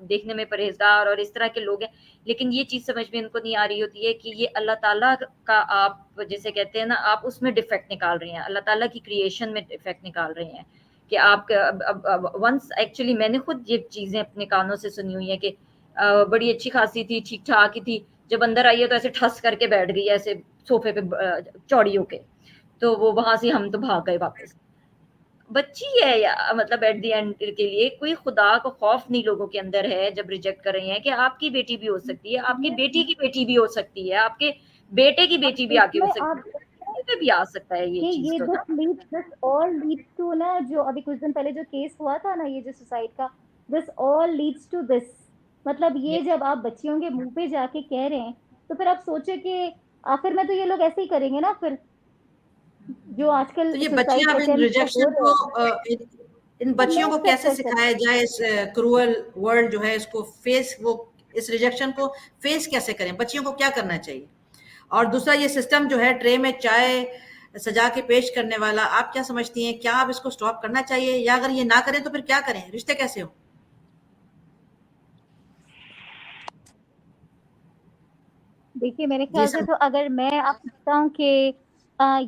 Speaker 2: देखने में परहेज़गार और इस तरह के लोग हैं, लेकिन ये चीज़ समझ में इनको नहीं आ रही होती है कि ये अल्लाह ताला का, आप जिसे कहते हैं ना, आप उसमें डिफेक्ट निकाल रहे हैं, अल्लाह ताला की क्रिएशन में डिफेक्ट निकाल रहे हैं। कि आप अब वन्स एक्चुअली मैंने खुद ये चीज़ें अपने कानों से सुनी हुई हैं कि बड़ी अच्छी-खासी थी, ठीक-ठाक ही थी, जब अंदर आई है तो ऐसे ठस करके बैठ गई है ऐसे सोफ़े पे चौड़ी होके। तो वो वहाँ से हम तो भाग गए वापस। बच्ची है या मतलब एट द एंड के लिए कोई खुदा का खौफ नहीं लोगों के अंदर है जब रिजेक्ट कर रहे हैं कि आपकी बेटी भी हो सकती है, आपकी
Speaker 3: ये
Speaker 2: बेटी की बेटी भी हो सकती है, आपके बेटे की
Speaker 3: अब
Speaker 2: बेटी भी आगे हो
Speaker 3: इसमें
Speaker 2: सकती
Speaker 3: आप
Speaker 2: है, किसी पे भी आ सकता है ये
Speaker 3: कि
Speaker 2: चीज़
Speaker 3: ये
Speaker 2: तो ना।
Speaker 3: दिस ऑल लीड्स टू ना, जो अभी कुछ दिन पहले जो केस हुआ था ना, ये जो सुसाइड का, this all leads to this. मतलब
Speaker 2: ये
Speaker 3: ये जब आप बच्चियों के मुँह पे जाके कह रहे हैं, तो फिर आप सोचिए कि आखिर में तो ये लोग ऐसे ही करेंगे ना फिर, जो आजकल
Speaker 1: तो ये
Speaker 3: सुसाइड
Speaker 1: बच्चियाँ अब इन
Speaker 3: अटेम्प्ट्स हो
Speaker 1: रिजेक्शन
Speaker 3: रहे
Speaker 1: को
Speaker 3: हैं।
Speaker 1: इन
Speaker 3: तो मैं
Speaker 1: बच्चियों को
Speaker 3: एक्सेप्ट
Speaker 1: कैसे
Speaker 3: कर
Speaker 1: सिखाया
Speaker 3: सकती हूँ।
Speaker 1: जाए, इस क्रूअल वर्ल्ड जो है इसको फेस वो इस रिजेक्शन को फेस कैसे करें, बच्चियों को क्या करना चाहिए? और दूसरा ये सिस्टम जो है ट्रे में चाय सजा के पेश करने वाला, आप क्या समझती हैं, क्या आप इसको स्टॉप करना चाहिए, या अगर ये ना करें तो फिर क्या करें, रिश्ते कैसे हो?
Speaker 3: देखिए मेरे
Speaker 1: जी
Speaker 3: ख्याल से
Speaker 1: सर।
Speaker 3: तो अगर मैं आपको बताऊँ कि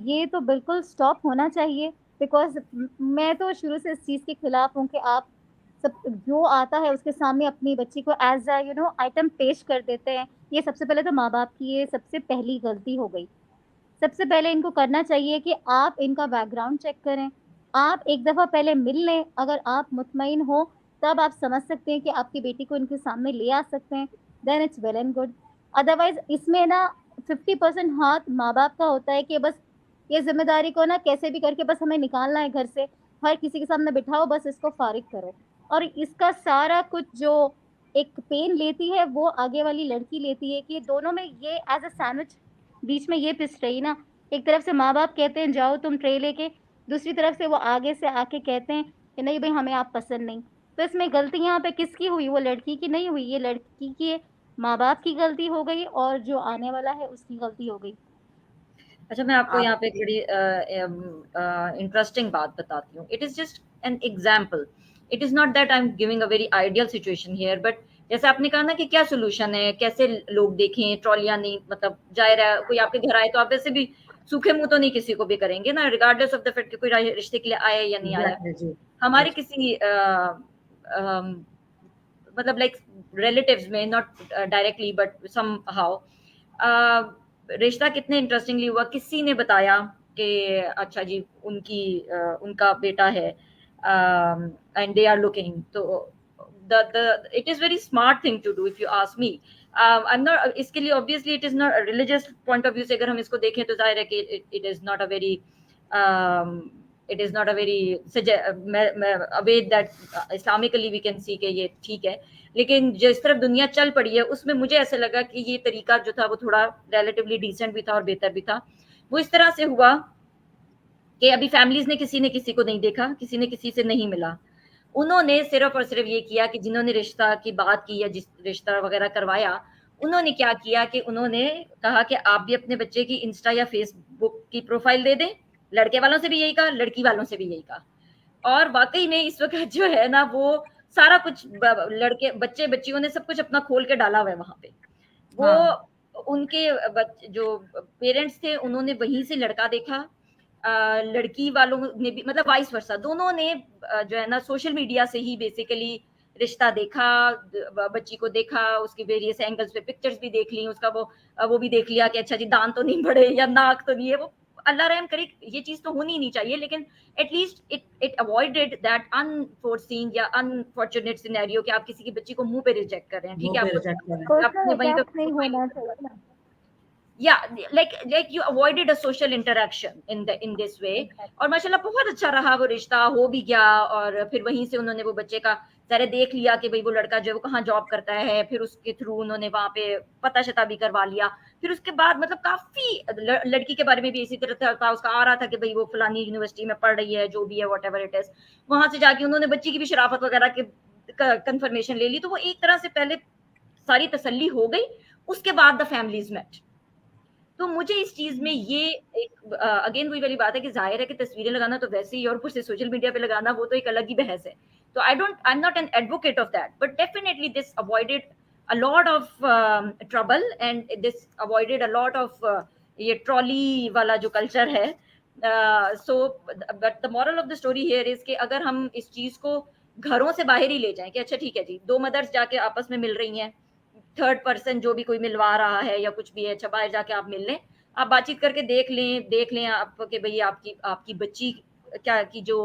Speaker 3: ये तो बिल्कुल स्टॉप होना चाहिए, बिकॉज़ मैं तो शुरू से इस चीज़ के खिलाफ हूँ कि आप सब जो आता है उसके सामने अपनी बच्ची को एज़ अ आइटम पेश कर देते हैं। ये सबसे पहले तो माँ-बाप की ये सबसे पहली गलती हो गई। सबसे पहले इनको करना चाहिए कि आप इनका बैकग्राउंड चेक करें। आप एक दफ़ा पहले मिल लें, अगर आप मुतमईन हो, तब आप समझ सकते हैं कि आपकी बेटी को इनके सामने ले आ सकते हैं, then it's well and good. Otherwise इसमें ना 50% हाथ माँ-बाप का होता है कि बस ये ज़िम्मेदारी को ना कैसे भी करके बस हमें निकालना है घर से, हर किसी के सामने बिठाओ, बस इसको फ़ारिग करो। और इसका सारा कुछ जो एक पेन लेती है, वो आगे वाली लड़की लेती है कि दोनों में ये एज़ अ सैंडविच बीच में ये पिस रही ना, एक तरफ से माँ-बाप कहते हैं जाओ तुम ट्रे लेके, दूसरी तरफ से वो आगे से आके कहते हैं कि नहीं भई हमें आप पसंद नहीं। तो इसमें गलती यहाँ पे किसकी हुई? वो लड़की की नहीं हुई, ये लड़की की माँ-बाप की गलती हो गई और जो आने वाला है उसकी गलती हो गई।
Speaker 2: अच्छा, मैं आपको
Speaker 1: आप
Speaker 2: यहाँ पे एक बड़ी इंटरेस्टिंग बात बताती हूँ। It is just an example, it is not that I am giving a very ideal situation here, but जैसे आपने कहा ना कि क्या सोल्यूशन है, कैसे लोग देखें, ट्रॉलियाँ नहीं, मतलब जाहिर है कोई आपके घर आए तो आप वैसे भी सूखे मुँह तो नहीं किसी को भी करेंगे ना, रिगार्डलेस ऑफ द फैक्ट कि कोई रिश्ते के लिए आया या नहीं आया।
Speaker 1: एग्ज़ैक्टली जी,
Speaker 2: हमारे
Speaker 1: जी।
Speaker 2: किसी मतलब लाइक रिलेटिव्स में, नॉट डायरेक्टली बट समहाउ रिश्ता कितने इंटरेस्टिंगली हुआ, किसी ने बताया कि अच्छा जी उनका बेटा है एंड दे आर लुकिंग, तो the it is very smart thing to do if you ask me. I am not, इसके लिए obviously it is not religious point of view से अगर हम इसको देखें तो जाहिर है कि it is not a very it is not a very away that islamically we can see कि ये ठीक है, लेकिन जिस तरफ दुनिया चल पड़ी है उसमें मुझे ऐसा लगा कि ये तरीका जो था वो थोड़ा relatively decent भी था और बेहतर भी था। वो इस तरह से हुआ कि अभी फैमिलीज ने किसी को नहीं देखा, किसी ने किसी से नहीं मिला। उन्होंने सिर्फ और सिर्फ ये किया कि जिन्होंने रिश्ता की बात की या जिस रिश्ता वगैरह करवाया, उन्होंने क्या किया कि उन्होंने कहा कि आप भी अपने बच्चे की इंस्टा या फेसबुक की प्रोफाइल दे दें। लड़के वालों से भी यही कहा, लड़की वालों से भी यही कहा। और वाकई में इस वक्त जो है ना, वो सारा कुछ लड़के बच्चे बच्चियों ने सब कुछ अपना खोल के डाला हुआ है वहां पे।
Speaker 1: हाँ,
Speaker 2: वो उनके जो पेरेंट्स थे उन्होंने वहीं से लड़का देखा, लड़की वालों ने भी, मतलब वाइस वर्सा, दोनों ने जो है ना सोशल मीडिया से ही बेसिकली रिश्ता देखा, बच्ची को देखा, उसके वेरियस एंगल्स पे पिक्चर्स भी देख ली, उसका वो भी देख लिया कि अच्छा जी दांत तो नहीं बढ़े या नाक तो नहीं है। वो अल्लाह रहम करे, ये चीज तो होनी नहीं चाहिए, लेकिन at least it avoided that unforeseen या अनफॉर्चुनेट सिनेरियो कि आप किसी की बच्ची को मुंह पे रिजेक्ट कर रहे हैं। ठीक
Speaker 1: मुँह
Speaker 2: है,
Speaker 1: पे
Speaker 2: आपको
Speaker 1: रिजेक्ट करें।
Speaker 3: पर्सनल
Speaker 2: आपने वहीं पे
Speaker 3: अटैक नहीं होना चाहिए ना।
Speaker 2: yeah, like you avoided a social interaction in this way। और माशाल्लाह बहुत अच्छा रहा, वो रिश्ता हो भी गया, और फिर वहीं से उन्होंने वो बच्चे का सारे देख लिया कि भाई वो लड़का जो है वो कहाँ जॉब करता है, फिर उसके थ्रू उन्होंने वहां पे पता शता भी करवा लिया। फिर उसके बाद मतलब काफी लड़की के बारे में भी इसी तरह था, उसका आ रहा था कि भाई वो फलानी यूनिवर्सिटी में पढ़ रही है, जो भी है वॉट एवर इट इज। वहां से जाके उन्होंने बच्ची की भी शराफत वगैरह के कंफर्मेशन ले ली, तो वो एक तरह से पहले सारी तसल्ली हो गई, उसके बाद द फैमिलीज मेट। तो मुझे इस चीज में ये एक अगेन वही वाली बात है कि जाहिर है कि तस्वीरें लगाना तो वैसे ही, और कुछ सोशल मीडिया पे लगाना वो तो एक अलग ही बहस है। तो आई am not an advocate of that, but definitely this avoided a lot of trouble and this avoided a lot of ये ट्रॉली वाला जो कल्चर है। So but the moral of the story here is कि अगर हम इस चीज को घरों से बाहर ही ले जाएं कि अच्छा ठीक है जी, दो मदर्स जाके आपस में मिल रही हैं, थर्ड पर्सन जो भी कोई मिलवा रहा है या कुछ भी है, अच्छा बाहर जाके आप मिल लें, आप बातचीत करके देख लें आप कि भाई आपकी आपकी बच्ची क्या की जो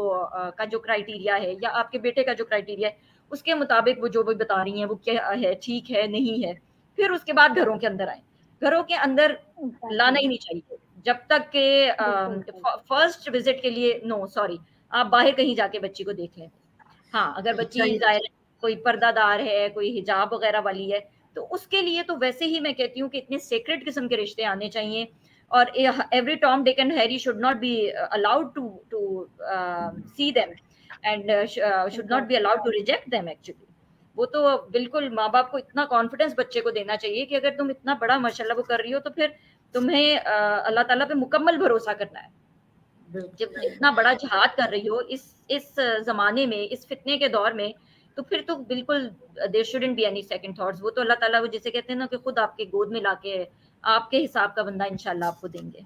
Speaker 2: का जो क्राइटेरिया है या आपके बेटे का जो क्राइटेरिया है, उसके मुताबिक वो जो भी बता रही हैं वो क्या है, ठीक है नहीं है। फिर उसके बाद घरों के अंदर आए, घरों के अंदर लाना
Speaker 3: एग्ज़ैक्टली,
Speaker 2: ही नहीं चाहिए जब तक
Speaker 3: बिल्कुल
Speaker 2: के
Speaker 3: सही।
Speaker 2: फर्स्ट विजिट के लिए, नो सॉरी, आप बाहर कहीं जाके बच्ची को देख लें। हाँ, अगर
Speaker 1: अच्छा
Speaker 2: बच्ची
Speaker 1: ये
Speaker 2: ज़ाहिर है कोई पर्दादार है, कोई हिजाब वगैरह वाली है, तो उसके लिए तो वैसे ही मैं कहती हूँ कि इतने सेक्रेड किस्म के रिश्ते आने चाहिए, और every Tom Dick and Harry should not be allowed to see them and should not be
Speaker 3: exactly,
Speaker 2: allowed to reject them actually. वो तो बिल्कुल माँ बाप को इतना कॉन्फिडेंस बच्चे को देना चाहिए कि अगर तुम इतना बड़ा माशाल्लाह वो कर रही हो तो फिर तुम्हें अल्लाह ताला पे मुकम्मल भरोसा करना है। जब इतना बड़ा जिहाद कर रही हो इस जमाने में, इस फितने के दौर में, तो फिर तो बिल्कुल there shouldn't be any second thoughts. वो तो अल्लाह ताला वो जिसे कहते हैं ना कि खुद आपके गोद में लाके आपके हिसाब का बंदा इंशाल्लाह आपको देंगे।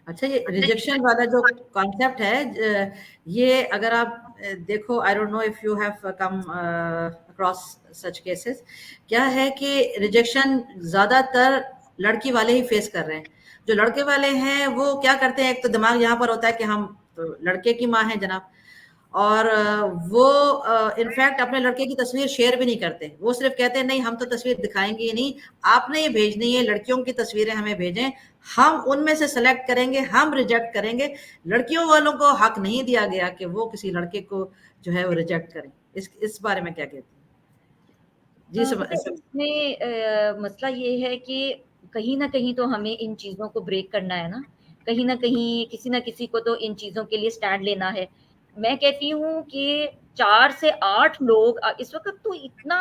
Speaker 1: अच्छा, ये रिजेक्शन वाला जो कॉन्सेप्ट है, ये अगर आप देखो, I don't know if you have come across such cases, क्या है कि रिजेक्शन ज्यादातर लड़की वाले ही फेस कर रहे हैं। जो लड़के वाले हैं वो क्या करते हैं, एक तो दिमाग यहाँ पर होता है कि हम तो लड़के की माँ है जनाब, और वो इनफैक्ट अपने लड़के की तस्वीर शेयर भी नहीं करते। वो सिर्फ कहते हैं नहीं हम तो तस्वीर दिखाएंगे ही नहीं, आपने ये भेजनी है, लड़कियों की तस्वीरें हमें भेजें, हम उनमें से सेलेक्ट करेंगे, हम रिजेक्ट करेंगे। लड़कियों वालों को हक नहीं दिया गया कि वो किसी लड़के को जो है वो रिजेक्ट करें। इस बारे में क्या कहते हैं जी?
Speaker 2: इसमें मसला ये है कि कहीं ना कहीं तो हमें इन चीजों को ब्रेक करना है ना, कहीं ना कहीं किसी ना किसी को तो इन चीजों के लिए स्टैंड लेना है। मैं कहती हूँ कि 4 से 8 लोग इस वक्त तो इतना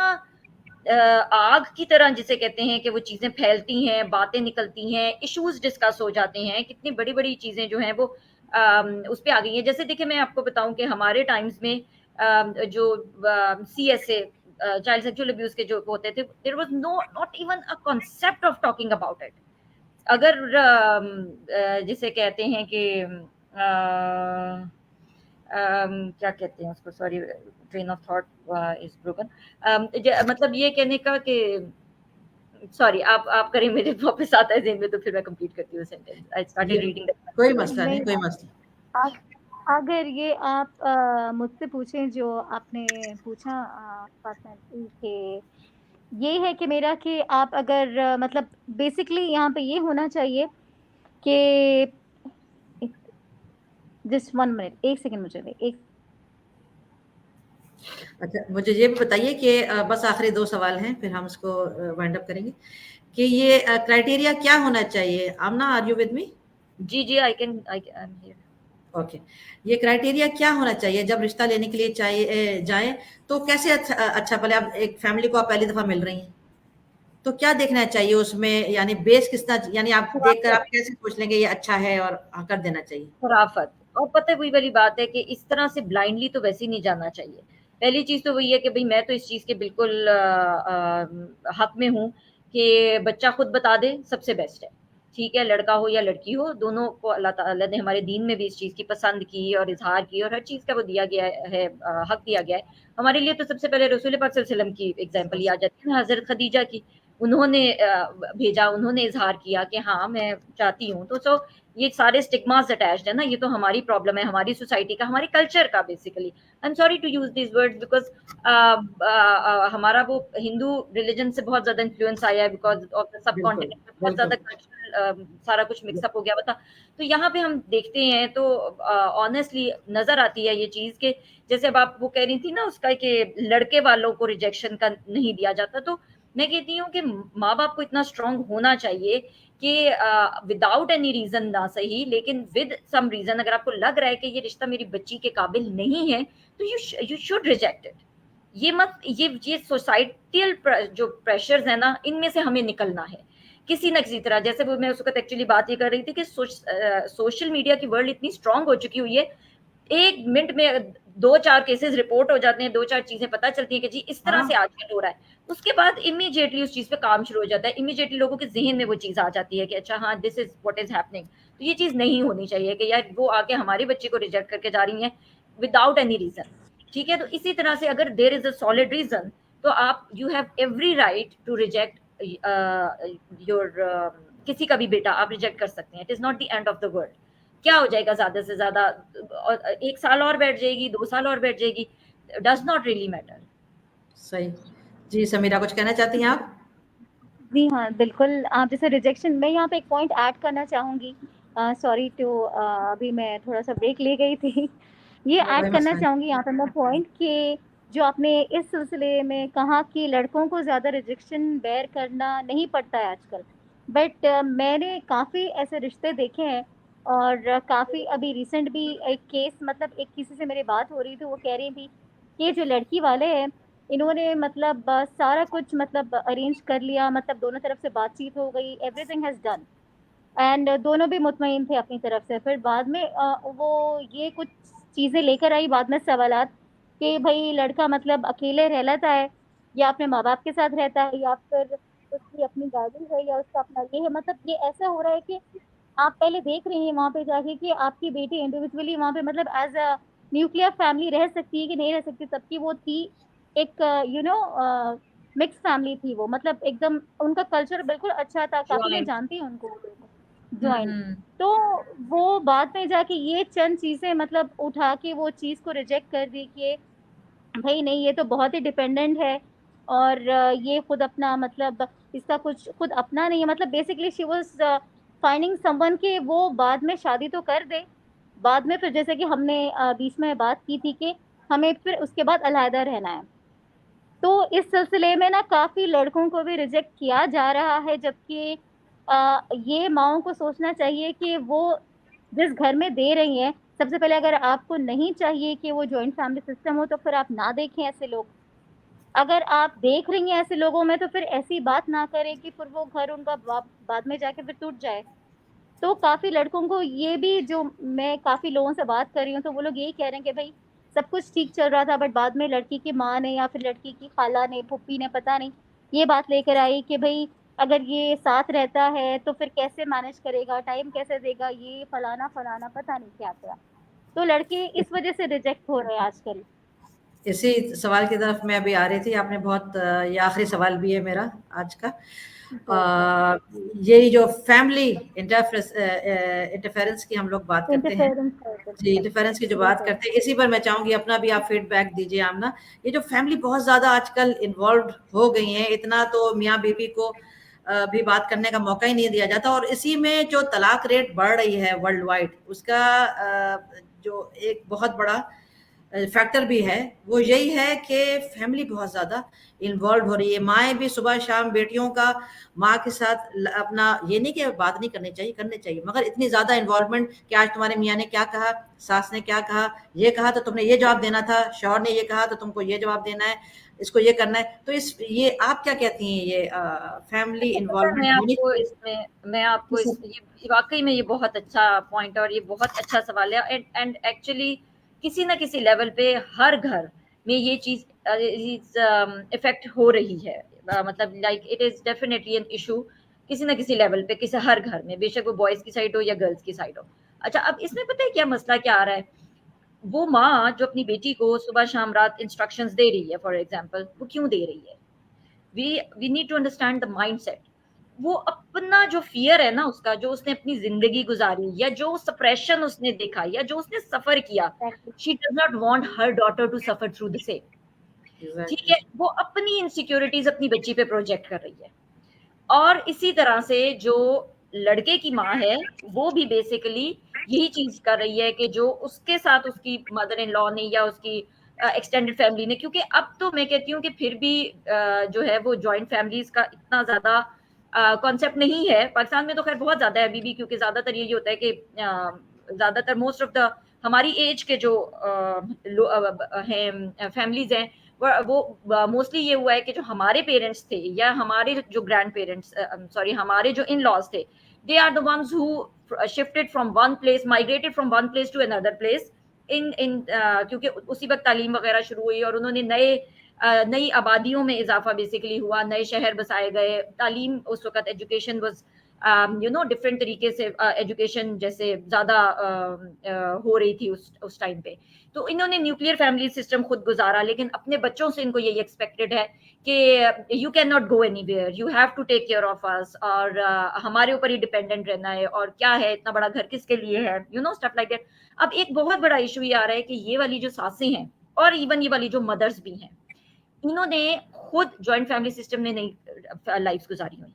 Speaker 2: आग की तरह जिसे कहते हैं कि वो चीजें फैलती हैं, बातें निकलती हैं, इश्यूज डिस्कस हो जाते हैं, कितनी बड़ी बड़ी चीजें जो हैं वो उस पे आ गई हैं। जैसे देखिए मैं आपको बताऊं कि हमारे टाइम्स में जो CSA चाइल्ड सेक्सुअल अब्यूज के जो होते थे, there was not even a concept of talking about it. अगर जिसे कहते हैं कि क्या कहते हैं उसको, sorry train of thought is broken, मतलब ये कहने का कि सॉरी आप करें, मेरे वापस आता है ज़हन में तो फिर मैं कंप्लीट करती हूँ sentence. I started reading that.
Speaker 1: कोई मसला नहीं, कोई मसला।
Speaker 3: अगर ये आप मुझसे पूछें जो आपने पूछा फातिमा जी, कि ये है कि मेरा कि आप अगर मतलब बेसिकली यहाँ पे ये होना चाहिए कि जस्ट 1 मिनट, 1 सेकंड मुझे दे, एक।
Speaker 1: अच्छा, मुझे ये भी बताइए कि बस आखिरी 2 सवाल हैं, फिर हम इसको वाइंड अप करेंगे, कि ये क्राइटेरिया क्या होना चाहिए? Amna, are you with me?
Speaker 2: जी आई एम हियर।
Speaker 1: ओके, ये क्राइटेरिया क्या होना चाहिए जब रिश्ता लेने के लिए चाहिए जाएं? तो कैसे अच्छा पहले आप एक फैमिली को आप पहली दफा मिल रही हैं, तो क्या देखना चाहिए उसमें, यानी बेस कितना, यानी आप देखकर आप कैसे सोच लेंगे ये अच्छा है और कर देना चाहिए?
Speaker 2: खराफत। और पता है वही वाली बात है कि इस तरह से ब्लाइंडली तो वैसे ही नहीं जाना चाहिए। पहली चीज तो वही है कि भाई मैं तो इस चीज के बिल्कुल हक में हूँ कि बच्चा खुद बता दे, सबसे बेस्ट है। ठीक है, लड़का हो या लड़की हो, दोनों को अल्लाह ताला ने हमारे दीन में भी इस चीज की पसंद की और इजहार की और हर चीज का वो दिया गया है, हक दिया गया है हमारे लिए। तो सबसे पहले रसूल पाक सल्लल्लाहु अलैहि वसल्लम की एग्जाम्पल याद जाती है ना, हजरत खदीजा की। उन्होंने भेजा, उन्होंने इजहार किया कि हाँ मैं चाहती हूँ। तो ये सारे स्टिग्मास अटैच्ड है ना, ये तो हमारी प्रॉब्लम है, हमारी सोसाइटी का, हमारी कल्चर का basically. I am sorry to use this words because हमारा वो हिंदू रिलीजन से बहुत ज्यादा इन्फ्लुएंस आया है, because of the sub continent में बहुत ज्यादा कल्चरल सारा कुछ मिक्सअप हो गया था। तो यहाँ पे हम देखते हैं तो ऑनेस्टली नजर आती है ये चीज के, जैसे अब आप वो कह रही थी ना उसका कि लड़के वालों को रिजेक्शन का नहीं दिया जाता, तो मैं कहती हूँ कि माँ बाप को इतना स्ट्रांग होना चाहिए कि विदाउट एनी रीजन ना सही, लेकिन विद सम रीजन, अगर आपको लग रहा है कि ये रिश्ता मेरी बच्ची के काबिल नहीं है तो यू शुड रिजेक्ट इट। ये मत ये सोसाइटल जो प्रेशर्स है ना, इनमें से हमें निकलना है किसी न किसी तरह। जैसे वो मैं उस वक्त एक्चुअली बात ये कर रही थी कि सोशल मीडिया की वर्ल्ड इतनी स्ट्रांग हो चुकी हुई है, 1 मिनट में 2-4 केसेस रिपोर्ट हो जाते हैं, 2-4 चीजें पता चलती है कि जी इस तरह से आजकल हो रहा है। उसके बाद इमीडिएटली उस चीज पे काम शुरू हो जाता है, इमीडिएटली लोगों के जहन में वो चीज आ जाती है कि अच्छा हाँ this is what is happening. तो ये चीज नहीं होनी चाहिए कि यार वो आके हमारे बच्चे को रिजेक्ट करके जा रही हैं विदाउट एनी रीजन। ठीक है, तो इसी तरह से अगर there is a solid reason तो आप you have every right to reject your किसी का भी बेटा आप रिजेक्ट कर सकते हैं। It is not the end of the world. क्या हो जाएगा ज्यादा से ज्यादा, 1 साल और बैठ जाएगी, 2 साल और बैठ जाएगी, डज नॉट रियली मैटर।
Speaker 1: सही जी। समीरा, कुछ कहना चाहती हैं आप?
Speaker 3: जी हाँ, बिल्कुल। आप जैसे रिजेक्शन, मैं यहाँ पे एक पॉइंट ऐड करना चाहूँगी। सॉरी टू अभी मैं थोड़ा-सा ब्रेक ले गई थी। ये ऐड
Speaker 1: कोई
Speaker 3: करना
Speaker 1: मसला नहीं।
Speaker 3: चाहूँगी यहाँ पे मैं पॉइंट कि जो आपने इस सिलसिले में कहा कि लड़कों को ज़्यादा रिजेक्शन बेयर करना नहीं पड़ता है आजकल। बट मैंने काफ़ी ऐसे रिश्ते देखे हैं और काफ़ी अभी रिसेंट भी एक केस, मतलब एक किसी से मेरी बात हो रही थी, वो कह रही थी कि जो लड़की वाले हैं इन्होंने मतलब सारा कुछ मतलब अरेंज कर लिया, मतलब दोनों तरफ से बातचीत हो गई, एवरीथिंग हैज़ डन एंड दोनों भी मुतमईन थे अपनी तरफ से। फिर बाद में वो ये कुछ चीज़ें लेकर आई बाद में सवालात कि भई लड़का मतलब अकेले रह लेता है या अपने माँ-बाप के साथ रहता है या फिर उसकी अपनी गाड़ी है या उसका अपना ये है। मतलब ये ऐसा हो रहा है कि आप पहले देख रही हैं वहाँ पे जाके कि आपकी बेटी इंडिविजुअली वहाँ पे मतलब एज़ अ न्यूक्लियर फैमिली रह सकती है कि नहीं रह सकती, सबकी वो थी एक मिक्स फैमिली थी वो, मतलब एकदम उनका कल्चर बिल्कुल अच्छा था, काफ़ी मैं
Speaker 2: जॉइंट।
Speaker 3: जानती हूँ उनको वो लोग, जॉइंट।
Speaker 2: हम्म।
Speaker 3: तो वो बाद में जाके ये चंद चीज़ें मतलब उठा के वो चीज़ को रिजेक्ट कर दी कि भई नहीं ये तो बहुत ही डिपेंडेंट है और ये खुद अपना मतलब इसका कुछ खुद अपना नहीं है, मतलब basically she was finding someone कि वो बाद में शादी तो कर दे, बाद में फिर जैसे कि हमने बीच में बात की थी कि हमें फिर उसके बाद अलहदा रहना है। तो इस सिलसिले में ना काफ़ी लड़कों को भी रिजेक्ट किया जा रहा है, जबकि ये माँओं को सोचना चाहिए कि वो जिस घर में दे रही हैं, सबसे पहले अगर आपको नहीं चाहिए कि वो जॉइंट फैमिली सिस्टम हो, तो फिर आप ना देखें ऐसे लोग। अगर आप देख रही हैं ऐसे लोगों में, तो फिर ऐसी बात ना करें कि फिर वो घर उनका बाद में जाके फिर टूट जाए। तो काफ़ी लड़कों को ये भी जो मैं काफ़ी लोगों से बात कर रही हूँ, तो वो लोग यही कह रहे हैं कि भई सब कुछ ठीक चल रहा था बट बाद में लड़की की माँ ने या फिर लड़की की खाला ने, फूफी ने पता नहीं, ये बात लेकर आई कि भई अगर ये साथ रहता है तो फिर कैसे मैनेज करेगा, टाइम कैसे देगा, ये फलाना-फलाना पता नहीं क्या-क्या। तो लड़के इस वज़ह से रिजेक्ट हो रहे हैं आजकल।
Speaker 1: इसी सवाल की तरफ मैं अभी आ रही थी। आपने बहुत ये आखिरी सवाल भी है मेरा आज का। यही जो फैमिली इंटरफेरेंस की हम लोग बात करते हैं,
Speaker 3: इंटरफेरेंस करते
Speaker 1: जी,
Speaker 3: हैं।
Speaker 1: इंटरफेरेंस की जो बात
Speaker 3: बिल्कुल।
Speaker 1: करते हैं, इसी पर मैं चाहूँगी अपना भी आप फीडबैक दीजिए आमना। ये जो फैमिली बहुत ज़्यादा आजकल इन्वॉल्व्ड हो गई हैं, इतना तो मियाँ-बीवी को भी बात करने का मौका ही नहीं दिया जाता और इसी में जो तलाक रेट बढ़ रही है वर्ल्ड वाइड, उसका जो एक बहुत बड़ा फैक्टर भी है, वो यही है कि फैमिली बहुत ज़्यादा इन्वॉल्व हो रही है। माएँ भी सुबह-शाम बेटियों का माँ के साथ अपना ये नहीं कि बात नहीं करनी चाहिए, करनी चाहिए, मगर इतनी ज़्यादा इन्वॉल्वमेंट कि आज तुम्हारे मियाँ ने क्या कहा, सास ने क्या कहा, ये कहा तो तुमने ये जवाब देना था, शौहर ने ये कहा तो तुमको ये जवाब देना है, इसको ये करना है। तो इस ये आप क्या कहती हैं ये फैमिली
Speaker 2: अच्छा पता है,
Speaker 1: इन्वॉल्वमेंट होनी चाहिए?
Speaker 2: मैं आपको इस ये वाक़ई में ये बहुत अच्छा पॉइंट और ये बहुत अच्छा सवाल है एंड एक्चुअली किसी न किसी लेवल पे हर घर में ये चीज़ इफ़ेक्ट हो रही है। मतलब like it is definitely an issue किसी न किसी लेवल पे किसी हर घर में, बेशक वो बॉयज़ की साइड हो या गर्ल्स की साइड हो। अच्छा अब इसमें पता है क्या मसला क्या आ रहा है? वो माँ जो अपनी बेटी को सुबह, शाम, रात इंस्ट्रक्शंस दे रही है फॉर एग्ज़ाम्पल, वो क्यों दे रही है? We need to understand the mindset. वो अपना जो फियर है ना उसका, जो उसने अपनी जिंदगी गुजारी या जो सप्रेशन उसने देखा या जो उसने सफर किया,
Speaker 3: exactly.
Speaker 2: She does not want her daughter to suffer through the same. ठीक
Speaker 1: एग्ज़ैक्टली।
Speaker 2: है, वो अपनी इनसिक्योरिटीज अपनी बच्ची पे प्रोजेक्ट कर रही है और इसी तरह से जो लड़के की माँ है वो भी बेसिकली यही चीज कर रही है कि जो उसके साथ उसकी मदर इन लॉ ने या उसकी एक्सटेंडेड फैमिली ने, क्योंकि अब तो मैं कहती हूँ कि फिर भी जो है वो जॉइंट फैमिलीज का इतना ज्यादा कॉन्सेप्ट नहीं है। पाकिस्तान में तो खैर बहुत ज्यादा है अभी भी, क्योंकि ज्यादातर ये होता है कि ज्यादातर मोस्ट ऑफ द हमारी एज के जो हैं फैमिलीज हैं वो मोस्टली ये हुआ है कि जो हमारे पेरेंट्स थे या हमारे जो ग्रैंड पेरेंट्स सॉरी हमारे जो इन लॉज थे, they are the ones who shifted from one place, migrated from one place to another place in क्योंकि उसी वक्त तालीम वगैरह शुरू हुई और उन्होंने नई आबादियों में इजाफा बेसिकली हुआ, नए शहर बसाए गए, तालीम उस वक्त एजुकेशन वाज डिफरेंट तरीके से एजुकेशन जैसे ज्यादा हो रही थी उस टाइम पे। तो इन्होंने न्यूक्लियर फैमिली सिस्टम खुद गुजारा, लेकिन अपने बच्चों से इनको यही एक्सपेक्टेड है कि you can not go anywhere, you have to take care of us और हमारे ऊपर ही डिपेंडेंट रहना है और क्या है इतना बड़ा घर किसके लिए है, स्टफ लाइक दैट। अब एक बहुत बड़ा इशू ये आ रहा है कि ये वाली जो सासें हैं और इवन ये वाली जो मदर्स भी हैं, इन्होंने खुद जॉइंट फैमिली सिस्टम में नहीं लाइफ गुजारी हुई।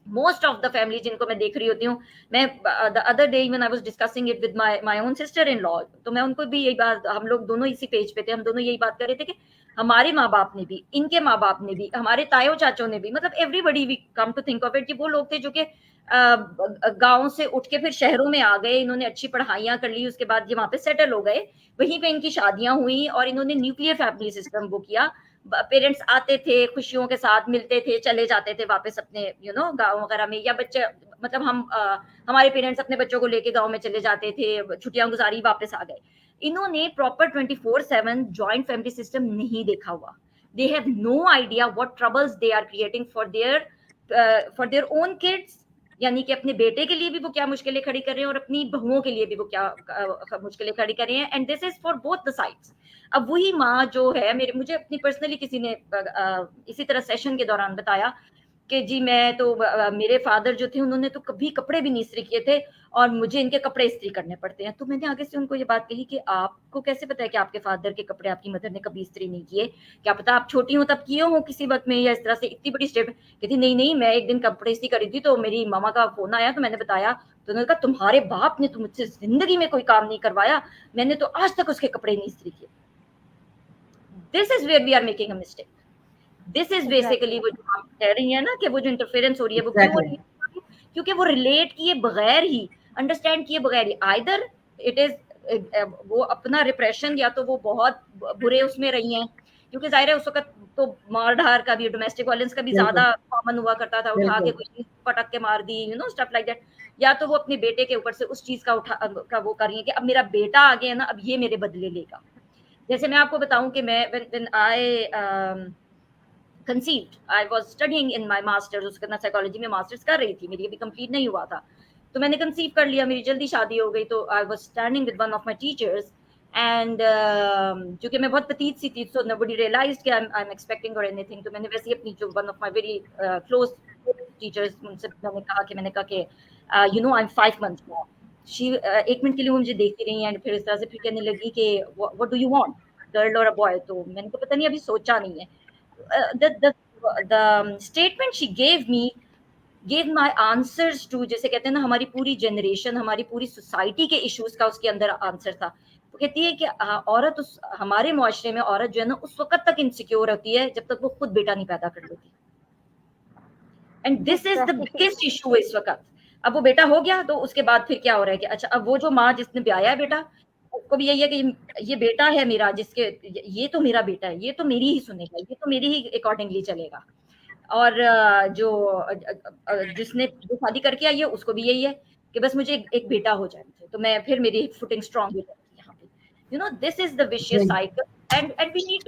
Speaker 2: मोस्ट ऑफ द फैमिली जिनको मैं देख रही होती हूँ, मैं the other day when I was discussing it with my own sister in law, तो मैं उनको भी यही बात, हम लोग दोनों इसी पेज पे थे, हम दोनों यही बात कर रहे थे कि हमारे माँ बाप ने भी, इनके माँ बाप ने भी, हमारे तायो चाचों ने भी, मतलब everybody we come to think of it कि वो लोग थे जो कि गाँव से उठ के फिर शहरों में आ गए, इन्होंने अच्छी पढ़ाइयाँ कर ली, उसके बाद ये वहाँ पे सेटल हो गए, वहीं पे इनकी शादियाँ हुई और इन्होंने न्यूक्लियर फैमिली सिस्टम वो किया। पेरेंट्स आते थे, खुशियों के साथ मिलते थे, चले जाते थे वापस अपने गाँव वगैरह में, या बच्चे मतलब हमारे पेरेंट्स अपने बच्चों को लेके गाँव में चले जाते थे, छुट्टियाँ गुजारी, वापस आ गए। इन्होंने प्रॉपर 24/7 जॉइंट फैमिली सिस्टम नहीं देखा हुआ। They have no idea what troubles they are creating for their own kids, यानी कि अपने बेटे के लिए भी वो क्या मुश्किलें खड़ी कर रहे हैं और अपनी बहुओं के लिए भी वो क्या मुश्किलें खड़ी कर रहे हैं, and this is for both the sides. अब वही माँ जो है, मुझे अपनी पर्सनली किसी ने इसी तरह सेशन के दौरान बताया कि जी मैं तो मेरे फादर जो थे उन्होंने तो कभी कपड़े भी नहीं इस्त्री किए थे और मुझे इनके कपड़े इस्त्री करने पड़ते हैं। तो मैंने आगे से उनको ये बात कही कि आपको कैसे पता है कि आपके फादर के कपड़े आपकी मदर ने कभी इस्त्री नहीं किए? क्या पता आप छोटी हो तब किए हो किसी वक्त में, या इस तरह से इतनी बड़ी स्टेप। कहती नहीं नहीं, मैं एक दिन कपड़े इस्त्री करी थी तो मेरी मामा का फोन आया तो मैंने बताया, तो उन्होंने कहा तुम्हारे बाप ने तो मुझसे जिंदगी में कोई काम नहीं करवाया, मैंने तो आज तक उसके कपड़े नहीं इस्त्री किए। This is where we are making a mistake. This is basically वो जो आप कह रही है ना कि वो जो इंटरफेरेंस हो रही है वो क्यों हो रही है? क्योंकि वो रिलेट किए बगैर ही, अंडरस्टैंड किए बगैर ही, आइदर इट इज वो अपना रिप्रेशन, या तो वो बहुत बुरे उसमें रही हैं, क्योंकि जाहिर है उस वक्त तो मार धार का भी, डोमेस्टिक वायलेंस का भी ज्यादा कॉमन हुआ करता था, उठा के कोई चीज पटक के मार दी, स्टफ लाइक दैट। या तो वो अपने बेटे के ऊपर से उस चीज का वो कर रही है कि अब मेरा बेटा आ गया ना, अब ये मेरे बदले लेगा। जैसे मैं आपको बताऊं कि मैं when I conceived, I was studying in my masters, उसके ना साइकोलॉजी में मास्टर्स कर रही थी, मेरी अभी कंप्लीट नहीं हुआ था, तो मैंने कंसीव कर लिया, मेरी जल्दी शादी हो गई। तो I was standing with one of my teachers and क्योंकि मैं बहुत petite सी थी, so nobody realized कि I'm expecting or anything, तो मैंने वैसे ही अपनी जो one of my very close teachers, उनसे मैंने कहा कि I'm 5 months now। She 1 minute के लिए वो मुझे देखती रही एंड फिर इस तरह से फिर कहने लगी कि what do you want, girl और अ बॉय? तो मैंने तो पता नहीं, अभी सोचा नहीं है। The statement she gave my answers to, जैसे कहते हैं ना, हमारी पूरी जनरेशन, हमारी पूरी सोसाइटी के इश्यूज का उसके अंदर आंसर था। वो कहती है कि औरत हमारे मुआशरे में औरत जो है ना उस वक्त तक इनसिक्योर होती है जब तक वो खुद बेटा नहीं पैदा कर लेती, and this is the biggest issue इस वक्त। अब वो बेटा हो गया तो उसके बाद फिर क्या हो रहा है कि अच्छा, अब वो जो माँ जिसने ब्याया है बेटा, उसको भी यही है कि ये बेटा है मेरा, ये तो मेरा बेटा है, ये तो मेरी ही सुनेगा, ये तो मेरी ही अकॉर्डिंगली चलेगा। और जो जिसने जो शादी करके आई है उसको भी यही है कि बस मुझे एक बेटा हो जाए, तो मैं फिर मेरी फुटिंग स्ट्रांग हो जाएगी यहाँ पे। This is the vicious cycle and we need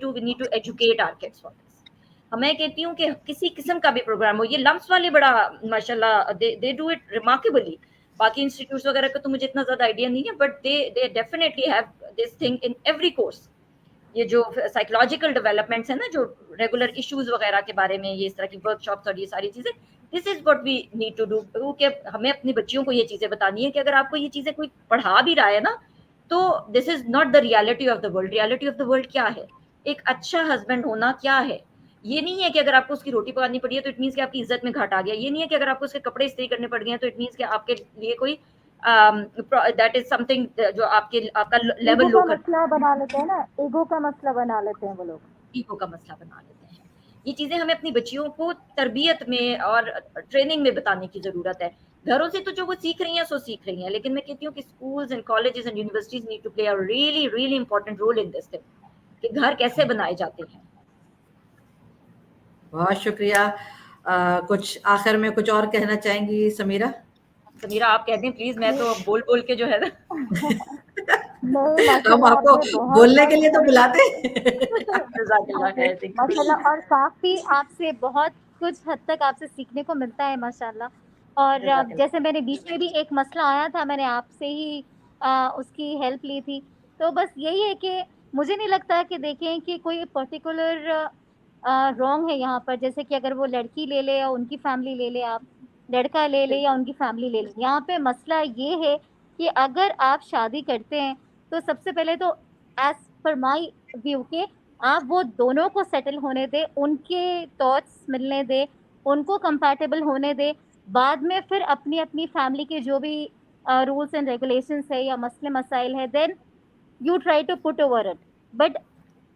Speaker 2: to educate our kids for this. मैं कहती हूँ कि किसी किस्म का भी प्रोग्राम हो, ये लम्स वाले बड़ा माशाल्लाह दे डू इट रिमार्केबली, बाकी इंस्टीट्यूट्स वगैरह का तो मुझे इतना ज्यादा आइडिया नहीं है, but they definitely have this thing in every course. ये जो साइकोलॉजिकल डेवलपमेंट्स है ना, जो रेगुलर इश्यूज वगैरह के बारे में, ये इस तरह की वर्कशॉप्स और ये सारी चीजें, this is what we need to do. क्योंकि हमें अपनी बच्चियों को ये चीजें बतानी है कि अगर आपको ये चीजें कोई पढ़ा भी रहा है ना, तो this is not the reality of the world. Reality of the world क्या है? एक अच्छा हस्बैंड होना क्या है? ये नहीं है कि अगर आपको उसकी रोटी पकानी पड़ी है तो इट मीन्स कि आपकी इज्जत में घाट आ गया। ये नहीं है कि अगर आपको उसके कपड़े इस्त्री करने पड़ गए हैं तो इट मीन्स कि आपके लिए कोई दैट इज समथिंग जो आपका लेवल लो
Speaker 3: मसला बना लेते हैं ना, ईगो का मसला बना लेते हैं वो लोग,
Speaker 2: ईगो का मसला बना लेते हैं। ये चीजें हमें अपनी बच्चियों को तरबियत में और ट्रेनिंग में बताने की जरूरत है। घरों से तो जो वो सीख रही हैं सो सीख रही हैं, लेकिन मैं कहती हूँ कि schools and colleges and universities need to play a really really important role in this thing, कि घर कैसे बनाए जाते हैं।
Speaker 1: बहुत शुक्रिया। कुछ आखिर में कुछ और कहना चाहेंगी समीरा?
Speaker 2: समीरा आप कहते हैं प्लीज, मैं तो बोल बोल के जो है ना
Speaker 1: हम आपको बोलने के लिए तो बुलाते
Speaker 3: माशाल्लाह, और काफी आपसे बहुत कुछ हद तक आपसे सीखने को मिलता है माशाल्लाह। और जैसे मैंने बीच में भी एक मसला आया था, मैंने आपसे ही उसकी हेल्प ली थी। तो बस यही है कि मुझे नहीं लगता कि देखें कि कोई पर्टिकुलर रॉन्ग है यहाँ पर, जैसे कि अगर वो लड़की ले ले या उनकी फैमिली ले ले, आप लड़का ले ले या उनकी फैमिली ले ले, यहाँ पे मसला ये है कि अगर आप शादी करते हैं तो सबसे पहले तो एज पर माई व्यू के आप वो दोनों को सेटल होने दें, उनके थॉट्स मिलने दें, उनको कंपैटिबल होने दें, बाद में फिर अपनी अपनी फैमिली के जो भी रूल्स एंड रेगुलेशंस है या मसले मसाइल है, then you try to put over it. But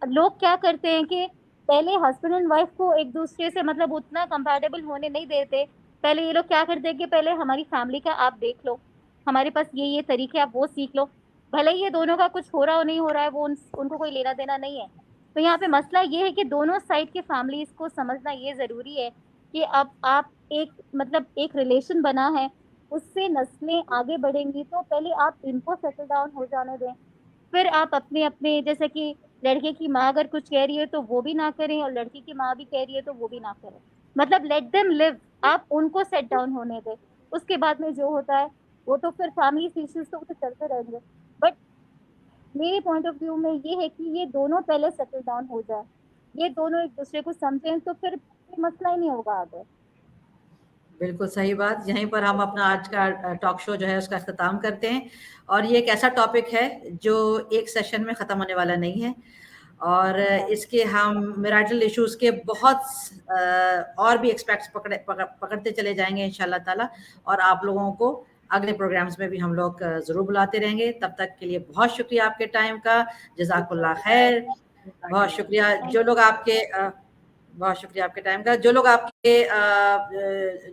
Speaker 3: लोग क्या करते हैं कि पहले हस्बैंड एंड वाइफ को एक दूसरे से मतलब उतना कंपैटिबल होने नहीं देते, पहले ये लोग क्या करते हैं कि पहले हमारी फैमिली का आप देख लो, हमारे पास ये तरीके आप वो सीख लो, भले ही ये दोनों का कुछ हो रहा हो नहीं हो रहा है वो उनको कोई लेना देना नहीं है। तो यहाँ पे मसला ये है कि दोनों साइड के फैमिलीज को समझना ये ज़रूरी है कि अब आप एक मतलब एक रिलेशन बना है, उससे नस्लें आगे बढ़ेंगी, तो पहले आप इनको सेटल डाउन हो जाने दें, फिर आप अपने अपने जैसे कि लड़के की माँ अगर कुछ कह रही है तो वो भी ना करें, और लड़की की माँ भी कह रही है तो वो भी ना करें, मतलब लेट देम लिव, आप उनको सेट डाउन होने दें। उसके बाद में जो होता है वो तो फिर फैमिली इश्यूज तो चलते रहेंगे, बट मेरे पॉइंट ऑफ व्यू में ये है कि ये दोनों पहले सेटल डाउन हो जाए, ये दोनों एक दूसरे को समझें, तो फिर मसला ही नहीं होगा आगे।
Speaker 1: बिल्कुल सही बात। यहीं पर हम अपना आज का टॉक शो जो है उसका अख्ताम करते हैं। और ये एक ऐसा टॉपिक है जो एक सेशन में ख़त्म होने वाला नहीं है, और इसके हम मैरिटल इश्यूज़ के बहुत और भी एक्सपेक्ट्स पकड़ते चले जाएंगे इंशाल्लाह ताला, और आप लोगों को अगले प्रोग्राम्स में भी हम लोग ज़रूर बुलाते रहेंगे। तब तक के लिए बहुत शुक्रिया आपके टाइम का, जज़ाकुल्लाह खैर। बहुत शुक्रिया जो लोग आपके बहुत शुक्रिया आपके टाइम का। जो लोग आपके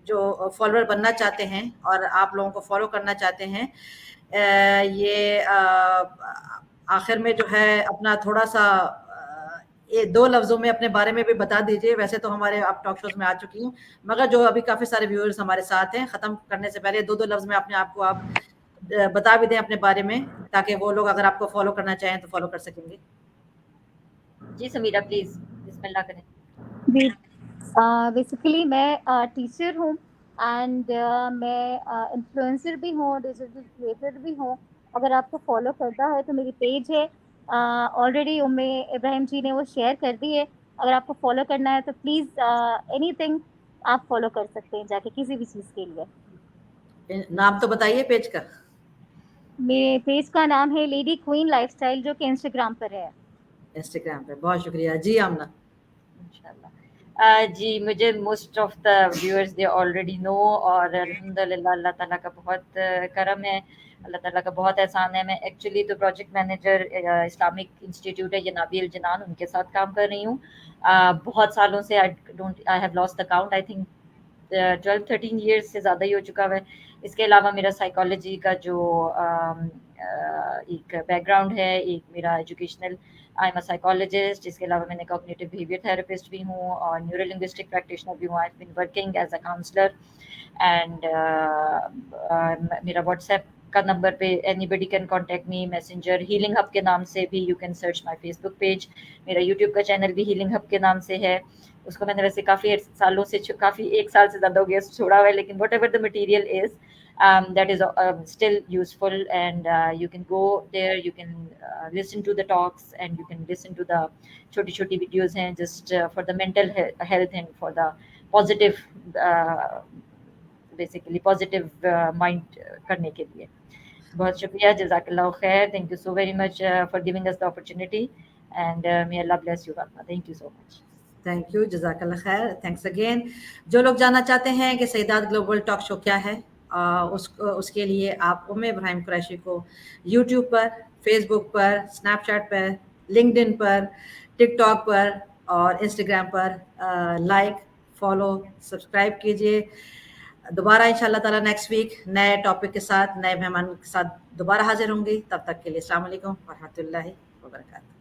Speaker 1: जो फॉलोअर बनना चाहते हैं और आप लोगों को फॉलो करना चाहते हैं, ये आखिर में जो है अपना थोड़ा सा ये 2 लफ्ज़ों में अपने बारे में भी बता दीजिए। वैसे तो हमारे आप टॉक शोज़ में आ चुकी हूँ, मगर जो अभी काफ़ी सारे व्यूअर्स हमारे साथ हैं, ख़त्म करने से पहले 2-2 लफ्ज़ में अपने आप को आप बता भी दें अपने बारे में, ताकि वो लोग अगर आपको फॉलो करना चाहें तो फॉलो कर सकेंगे।
Speaker 2: जी समीरा प्लीज बिस्मिल्लाह करें।
Speaker 3: जी, बेसिकली मैं टीचर हूँ, एंड मैं इन्फ्लुएंसर भी हूँ, डिजिटल क्रिएटर भी हूँ। अगर आपको फॉलो करना है तो मेरी पेज है, ऑलरेडी उम्मे इब्राहिम जी ने वो शेयर कर दी है। अगर आपको फॉलो करना है तो प्लीज़ एनीथिंग आप फॉलो कर सकते हैं जाके किसी भी चीज़ के लिए।
Speaker 1: नाम तो बताइए पेज का।
Speaker 3: मेरे पेज का नाम है लेडी क्वीन लाइफस्टाइल, जो कि इंस्टाग्राम पर है।
Speaker 1: इंस्टाग्राम पे। बहुत शुक्रिया जी आमना।
Speaker 2: जी मुझे most of the viewers they already know, और अल्हम्दुलिल्लाह अल्लाह ताला का बहुत करम है, अल्लाह ताला का बहुत एहसान है। मैं एक्चुअली तो प्रोजेक्ट मैनेजर इस्लामिक इंस्टीट्यूट है जनाबी अल जनान, उनके साथ काम कर रही हूँ बहुत सालों से। I have lost the count, I think 12-13 years से ज़्यादा ही हो चुका है। इसके अलावा मेरा साइकोलॉजी का जो एक बैकग्राउंड है, एक मेरा educational, I am a psychologist. इसके अलावा मैंने कॉग्निटिव बिहेवियर थेरेपिस्ट भी हूँ और न्यूरो लिंग्विस्टिक प्रैक्टिशनर भी हूँ। I have been working as a counsellor, and मेरा व्हाट्सएप का नंबर पे anybody can contact me, Messenger Healing Hub के नाम से भी, you can search my Facebook page. मेरा यूट्यूब का चैनल भी हीलिंग हब के नाम से है, उसको मैंने वैसे काफ़ी सालों से काफ़ी 1 साल से ज़्यादा हो गया छोड़ा हुआ है, लेकिन what ever the material is that is still useful, and you can go there, you can listen to the talks, and you can listen to the choti videos hain just for the mental health and for the positive basically positive mind करने के लिए। बहुत शुक्रिया, जज़ाकल्लाह खैर, thank you so very much for giving us the opportunity, and may Allah bless you Fatma, thank you so much।
Speaker 1: Thank you, जज़ाकल्लाह खैर, thanks again. जो लोग जानना चाहते हैं कि सईदात ग्लोबल टॉक शो क्या है, उसके लिए आप उम्मे इब्राहिम कुरैशी को यूट्यूब पर, फेसबुक पर, स्नैपचैट पर, लिंक्डइन पर, टिकटॉक पर और इंस्टाग्राम पर लाइक, फॉलो, सब्सक्राइब कीजिए। दोबारा इंशाल्लाह ताला नेक्स्ट वीक नए टॉपिक के साथ, नए मेहमान के साथ दोबारा हाजिर होंगी। तब तक के लिए अस्सलाम वालेकुम व रहमतुल्लाहि व बरकातहू।